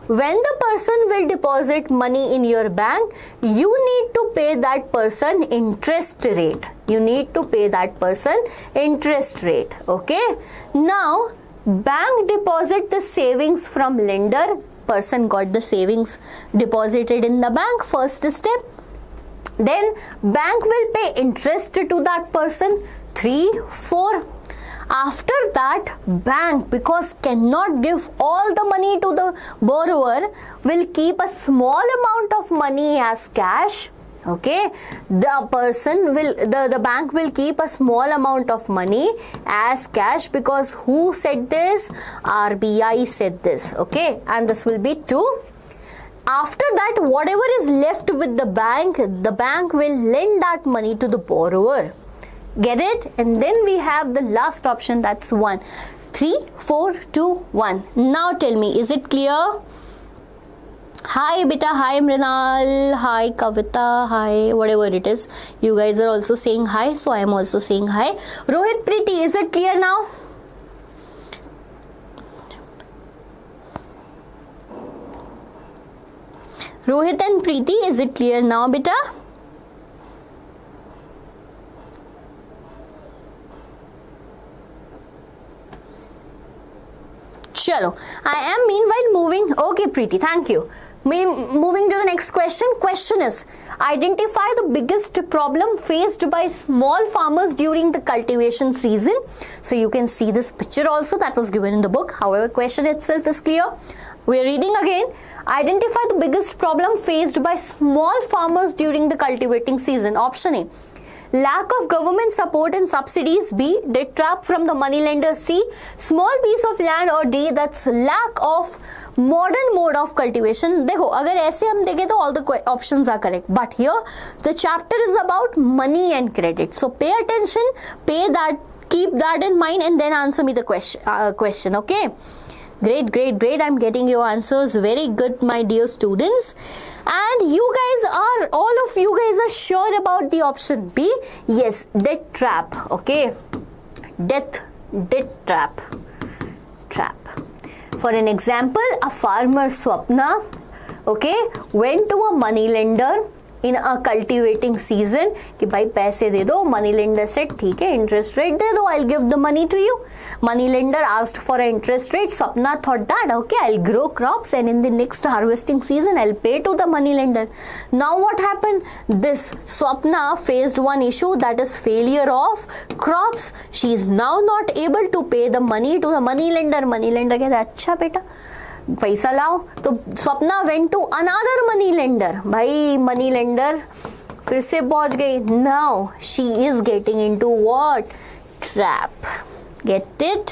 When the person will deposit money in your bank, you need to pay that person interest rate. You need to pay that person interest rate. Okay, now bank deposit the savings from lender. Person got the savings deposited in the bank, first step. Then bank will pay interest to that person, 3, 4. After that, bank, because cannot give all the money to the borrower, will keep a small amount of money as cash. Okay, the person will, the bank will keep a small amount of money as cash, because who said this? RBI said this. Okay, and this will be 2. After that, whatever is left with the bank will lend that money to the borrower. Get it? And then we have the last option, that's 1. 3, 4, 2, 1. Now tell me, is it clear? Hi beta, hi Mrinal, hi Kavita, hi whatever it is. You guys are also saying hi, so I am also saying hi. Rohit, Preeti, is it clear now? Rohit and Preeti, is it clear now beta? Chalo, I am meanwhile moving. Okay Preeti, thank you. Moving to the next question. Question is, identify the biggest problem faced by small farmers during the cultivation season. So you can see this picture also that was given in the book. However, question itself is clear. We are reading again. Identify the biggest problem faced by small farmers during the cultivating season. Option A, lack of government support and subsidies. B, debt trap from the moneylender. C, small piece of land. Or D, that's lack of modern mode of cultivation. देखो, अगर ऐसे हम देखें तो all the options are correct. But here the chapter is about money and credit. So pay attention, keep that in mind, and then answer me the question. Okay. Great. I'm getting your answers. Very good, my dear students. And you guys are, all of you guys are sure about the option B. Yes, debt trap. Okay, debt trap. For an example, a farmer Swapna, okay, went to a money lender in a cultivating season कि भाई पैसे दे दो. Money lender said ठीक है, interest rate दे दो, I'll give the money to you. Money lender asked for an interest rate. Swapna thought that okay, I'll grow crops and in the next harvesting season I'll pay to the money lender. Now what happened? This Swapna faced one issue, that is failure of crops. She is now not able to pay the money to the money lender. Money lender कहता है अच्छा बेटा पैसा लाओ. तो Swapna went to another money lender. भाई money lender फिर से पहुंच गई. Now she is getting into what? Trap. Get it?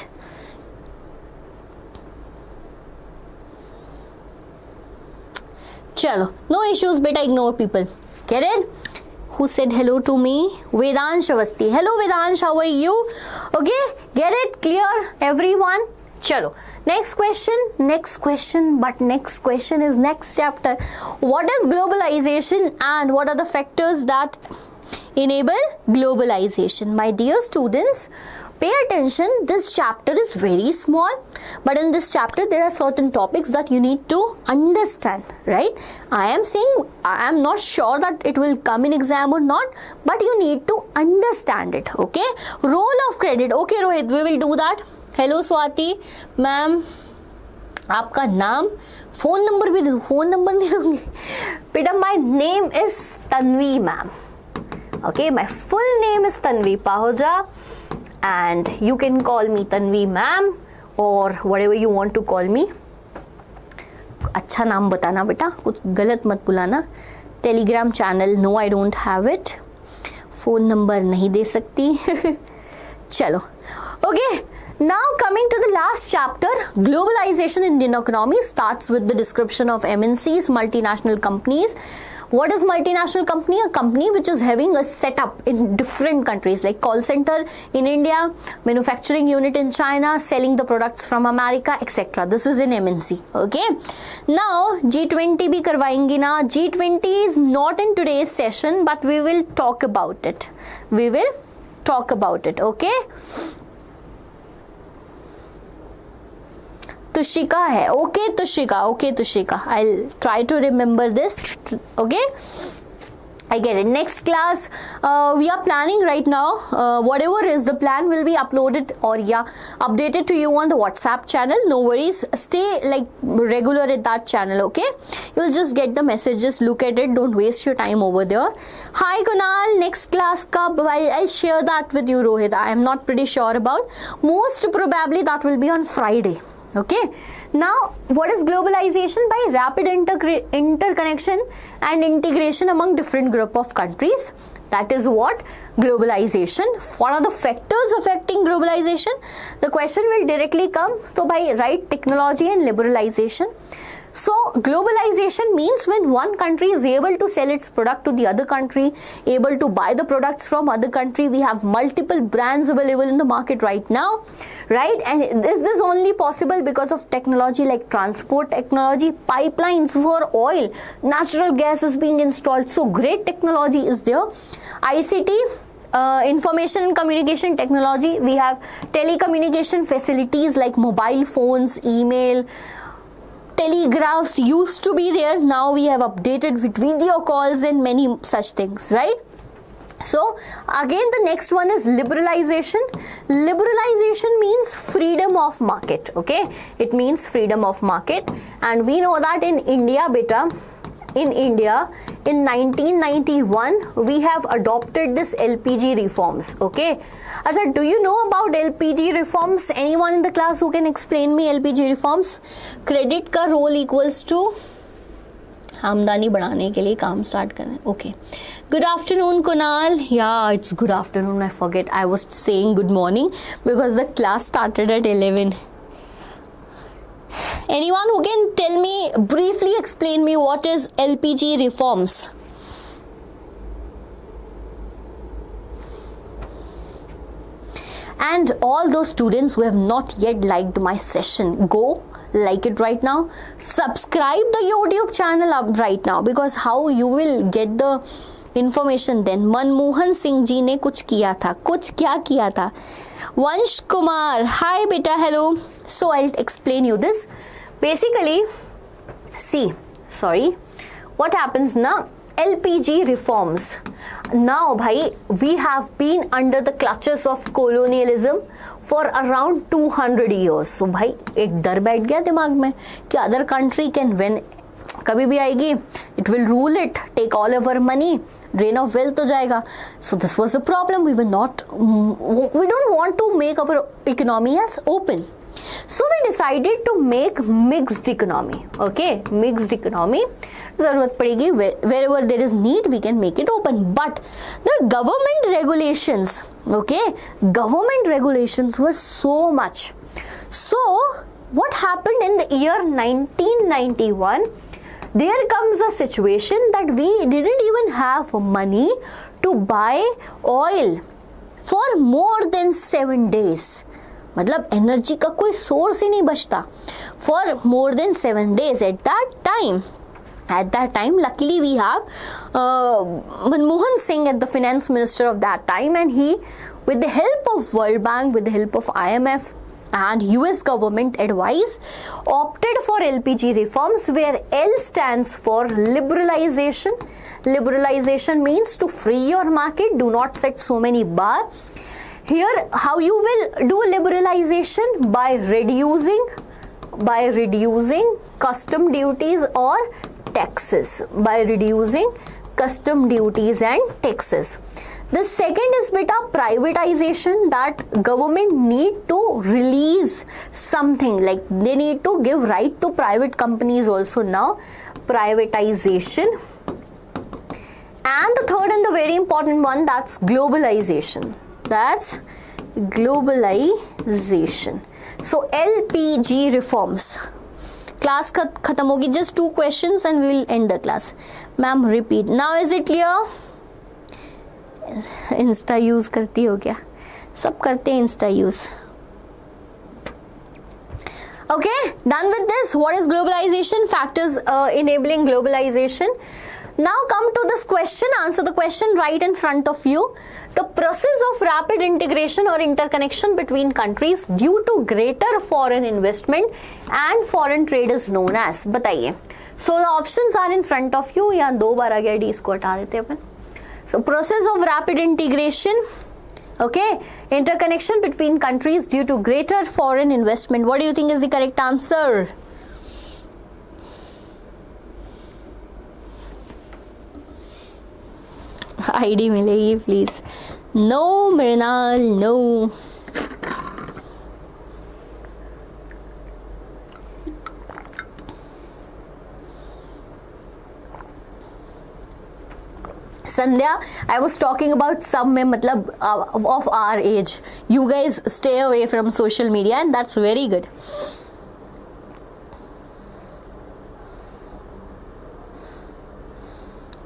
चलो, नो इश्यूज बेटा, ignore people. Get it? Who said hello to me? Vedansh Avasti. Hello Vedansh, how are you? Okay, get it? Clear everyone? Chalo, next question, but next question is next chapter. What is globalization and what are the factors that enable globalization? My dear students, pay attention. This chapter is very small, but in this chapter there are certain topics that you need to understand, right? I am saying I am not sure that it will come in exam or not, but you need to understand it. Okay, role of credit. Okay Rohit, we will do that. Hello Swati ma'am, आपका नाम, phone number भी दे दो. Phone number नहीं दूंगी बेटा. My name is Tanvi ma'am. Okay, my full name is Tanvi Pahuja and you can call me Tanvi ma'am और whatever you want to call me. अच्छा नाम बताना बेटा, कुछ गलत मत बुलाना. Telegram channel, no I don't have it. Phone number नहीं दे सकती. चलो, okay. Now coming to the last chapter, globalization in Indian economy starts with the description of MNCs, multinational companies. What is multinational company? A company which is having a setup in different countries, like call center in India, manufacturing unit in China, selling the products from America, etc. This is in MNC. Okay. Now G20 भी करवाएंगे ना. G20 is not in today's session, but we will talk about it. We will talk about it. Okay. Tushika hai. Okay, Tushika. Okay, Tushika. I'll try to remember this. Okay. I get it. Next class, we are planning right now. Whatever is the plan will be uploaded or updated to you on the WhatsApp channel. No worries. Stay like regular at that channel. Okay. You'll just get the messages. Look at it. Don't waste your time over there. Hi Kunal. Next class kab? I'll share that with you, Rohit. I am not pretty sure about. Most probably that will be on Friday. Okay. Now, what is globalization? By rapid interconnection and integration among different group of countries. That is what globalization. What are the factors affecting globalization? The question will directly come. So, by right technology and liberalization. So, globalization means when one country is able to sell its product to the other country, able to buy the products from other country. We have multiple brands available in the market right now, right? And this is only possible because of technology like transport technology, pipelines for oil, natural gas is being installed. So, great technology is there. ICT, information and communication technology. We have telecommunication facilities like mobile phones, email, telegraphs used to be there. Now we have updated with video calls and many such things, right? So again, the next one is liberalization. Liberalization means freedom of market. Okay, it means freedom of market, and we know that in India, beta, in 1991 we have adopted this LPG reforms. Okay, Acha, do you know about LPG reforms? Anyone in the class who can explain me LPG reforms? Credit का role equals to आमदनी बढ़ाने के लिए काम start करें. Okay, good afternoon Kunal. Yeah it's good afternoon. I forget, I was saying good morning because the class started at 11. Anyone who can tell me, briefly explain me what is LPG reforms? And all those students who have not yet liked my session, go like it right now. Subscribe the YouTube channel up right now, because how you will get the information then. Manmohan Singh ji ने कुछ किया था. कुछ क्या किया था? वंश Kumar, hi beta, hello. So I'll explain you this. Basically, see, sorry, what happens now? LPG reforms. Now, bhai, we have been under the clutches of colonialism for around 200 years. So, bhai, एक डर बैठ गया दिमाग में कि other country can win. कभी भी आएगी, it will rule it, take all of our money, drain of wealth हो जाएगा. So this was the problem. We don't want to make our economy as open. So we decided to make mixed economy. Okay, mixed economy. जरूरत पड़ेगी, wherever there is need we can make it open. But the government regulations, okay, government regulations were so much. So what happened in the year 1991? There comes a situation that we didn't even have money to buy oil for more than 7 days. मतलब energy का कोई source ही नहीं बचता for more than 7 days at that time. At that time, luckily we have Manmohan Singh as the finance minister of that time, and he, with the help of World Bank, with the help of IMF and US government advice, opted for LPG reforms, where L stands for liberalization. Liberalization means to free your market, do not set so many bar. Here, how you will do liberalization? By reducing custom duties or taxes. By reducing custom duties and taxes. The second is beta privatization, that government need to release something, like they need to give right to private companies also now, privatization. And the third and the very important one, that's globalization. That's globalization. So LPG reforms. Class khatam hogi, just 2 questions and we will end the class. Ma'am, repeat. Now is it clear? Insta use करती हो क्या? सब करते हैं Insta use. Okay, done with this. What is globalization? Factors enabling globalization. Now come to this question. Answer the question right in front of you. The process of rapid integration or interconnection between countries due to greater foreign investment and foreign trade is known as. बताइए. So the options are in front of you. यहाँ 2 बार आ गया D, इसको हटा देते हैं अपन. So process of rapid integration, okay, interconnection between countries due to greater foreign investment. What do you think is the correct answer? ID मिलेगी please. No, Mrinal, no. Sandhya, I was talking about some में मतलब of our age. You guys stay away from social media and that's very good.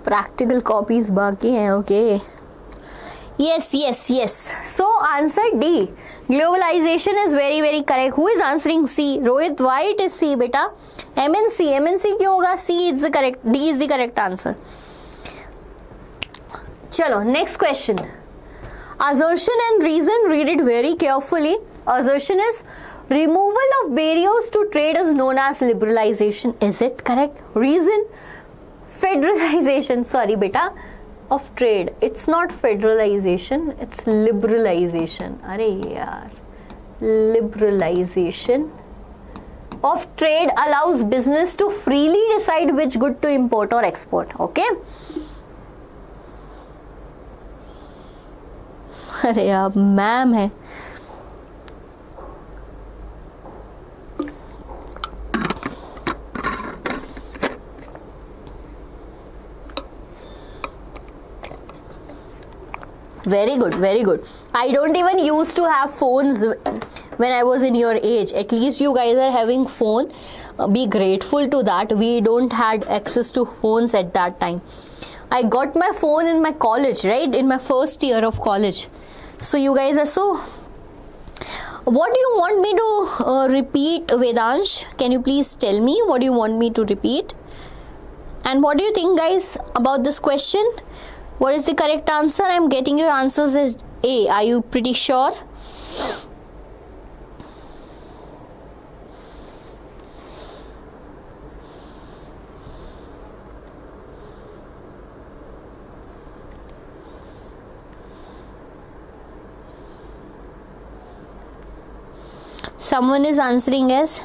Practical copies बाकी हैं, okay. Yes. So answer D. Globalization is very correct. Who is answering C? Rohit, why it is C, beta? MNC क्यों होगा? C is the correct. D is the correct answer. Chalo, next question. Assertion and reason, read it very carefully. Assertion is removal of barriers to trade is known as liberalization. Is it correct? Reason, federalization, sorry beta, of trade. It's not federalization, it's liberalization. Arey yaar. Liberalization of trade allows business to freely decide which good to import or export. Okay. अरे यार ma'am है. Very good. I don't even used to have phones when I was in your age. At least you guys are having phone. Be grateful to that. We don't had access to phones at that time. I got my phone in my college, right? In my first year of college. So you guys are so. What do you want me to repeat, Vedansh? Can you please tell me what do you want me to repeat? And what do you think, guys, about this question? What is the correct answer? I'm getting your answers as A. Are you pretty sure? Someone is answering as.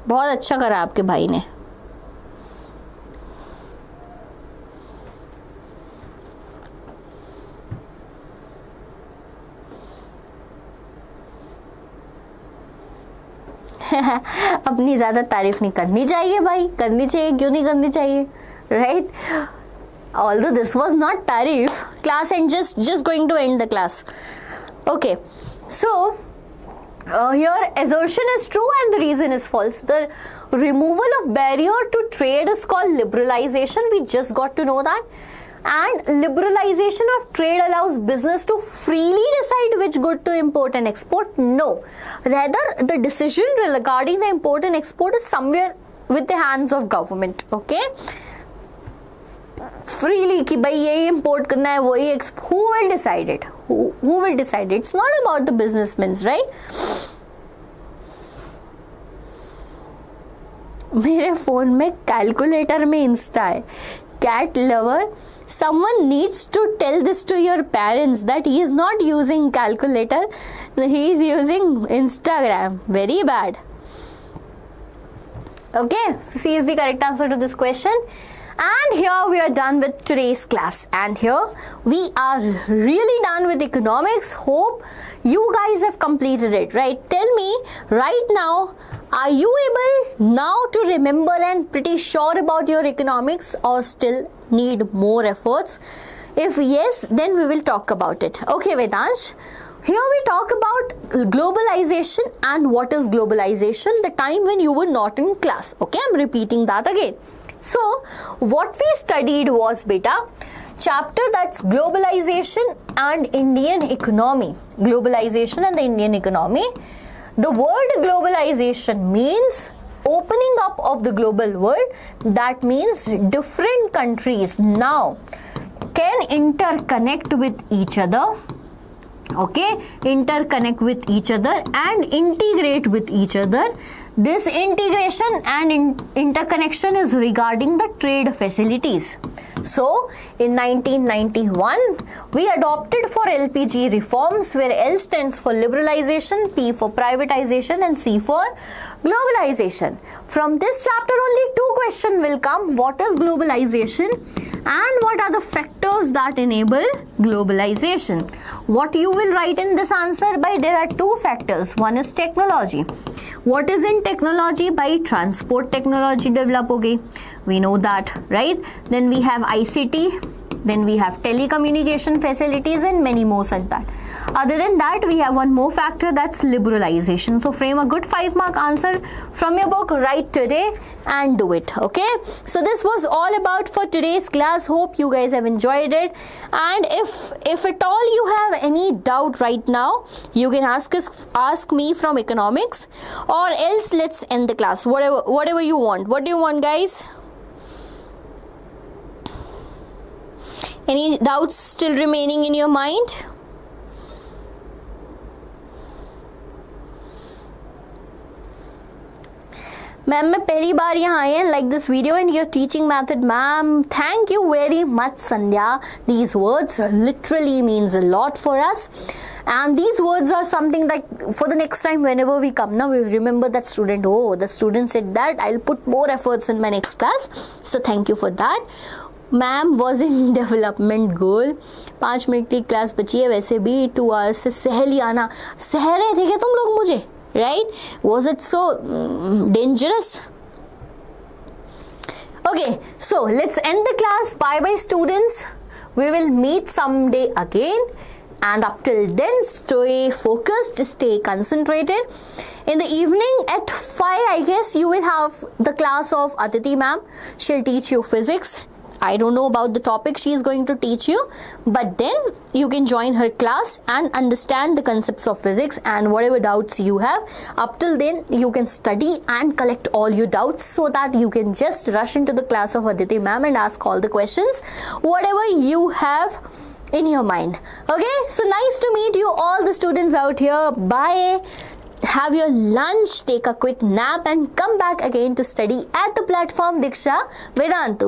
बहुत अच्छा करा आपके भाई ने. अपनी ज्यादा तारीफ नहीं करनी चाहिए भाई, करनी चाहिए, क्यों नहीं करनी चाहिए, right? Although this was not tarif, class and just going to end the class. Okay, so here assertion is true and the reason is false. The removal of barrier to trade is called liberalization. We just got to know that. And liberalization of trade allows business to freely decide which good to import and export. No, rather the decision regarding the import and export is somewhere with the hands of government. Okay, freely कि भाई ये import करना है वो ये who will decide it? Who will decide it? It's not about the businessmen, right? मेरे phone में calculator में इंस्टा है. Cat lover, someone needs to tell this to your parents that he is not using calculator, he is using Instagram. Very bad. Okay, so C is the correct answer to this question. And here we are done with today's class, and here we are really done with economics. Hope you guys have completed it, right? Tell me right now, are you able now to remember and pretty sure about your economics, or still need more efforts? If yes, then we will talk about it. Okay, Vedansh. Here we talk about globalization and what is globalization, the time when you were not in class. Okay, I'm repeating that again. So, what we studied was, beta, chapter that's globalization and Indian economy. Globalization and the Indian economy. The word globalization means opening up of the global world. That means different countries now can interconnect with each other. Okay, interconnect with each other and integrate with each other. This integration and interconnection is regarding the trade facilities. So, in 1991, we adopted for LPG reforms, where L stands for liberalization, P for privatization, and C for globalization. From this chapter, only two questions will come. What is globalization? And what are the factors that enable globalization? What you will write in this answer by, there are two factors. One is technology. What is in technology? By transport technology develop hogi. We know that, right? Then we have ICT, then we have telecommunication facilities, and many more such that. Other than that, we have one more factor, that's liberalization. So frame a good 5-mark answer from your book right today and do it. Okay, so this was all about for today's class. Hope you guys have enjoyed it, and if at all you have any doubt right now, you can ask me from economics, or else let's end the class. Whatever you want. What do you want, guys? Any doubts still remaining in your mind? Ma'am, मैं पहली बार यहाँ आई हैं, like this video and your teaching method, ma'am. Thank you very much, Sandhya. These words literally means a lot for us, and these words are something that for the next time whenever we come, now we remember that student. Oh, the student said that. I'll put more efforts in my next class. So thank you for that. Ma'am was in development goal. 5 minute की class बची है, वैसे भी 2 hours से सहली आना. सह रहे थे क्या तुम लोग मुझे, right? Was it so dangerous? Okay, so let's end the class. Bye bye, students. We will meet someday again. And up till then, stay focused, stay concentrated. In the evening at 5, I guess, you will have the class of Aditi ma'am. She'll teach you physics. I don't know about the topic she is going to teach you, but then you can join her class and understand the concepts of physics, and whatever doubts you have, up till then you can study and collect all your doubts, so that you can just rush into the class of Aditi ma'am and ask all the questions, whatever you have in your mind. Okay, so nice to meet you all the students out here. Bye. Have your lunch, take a quick nap, and come back again to study at the platform Deeksha, Vedantu.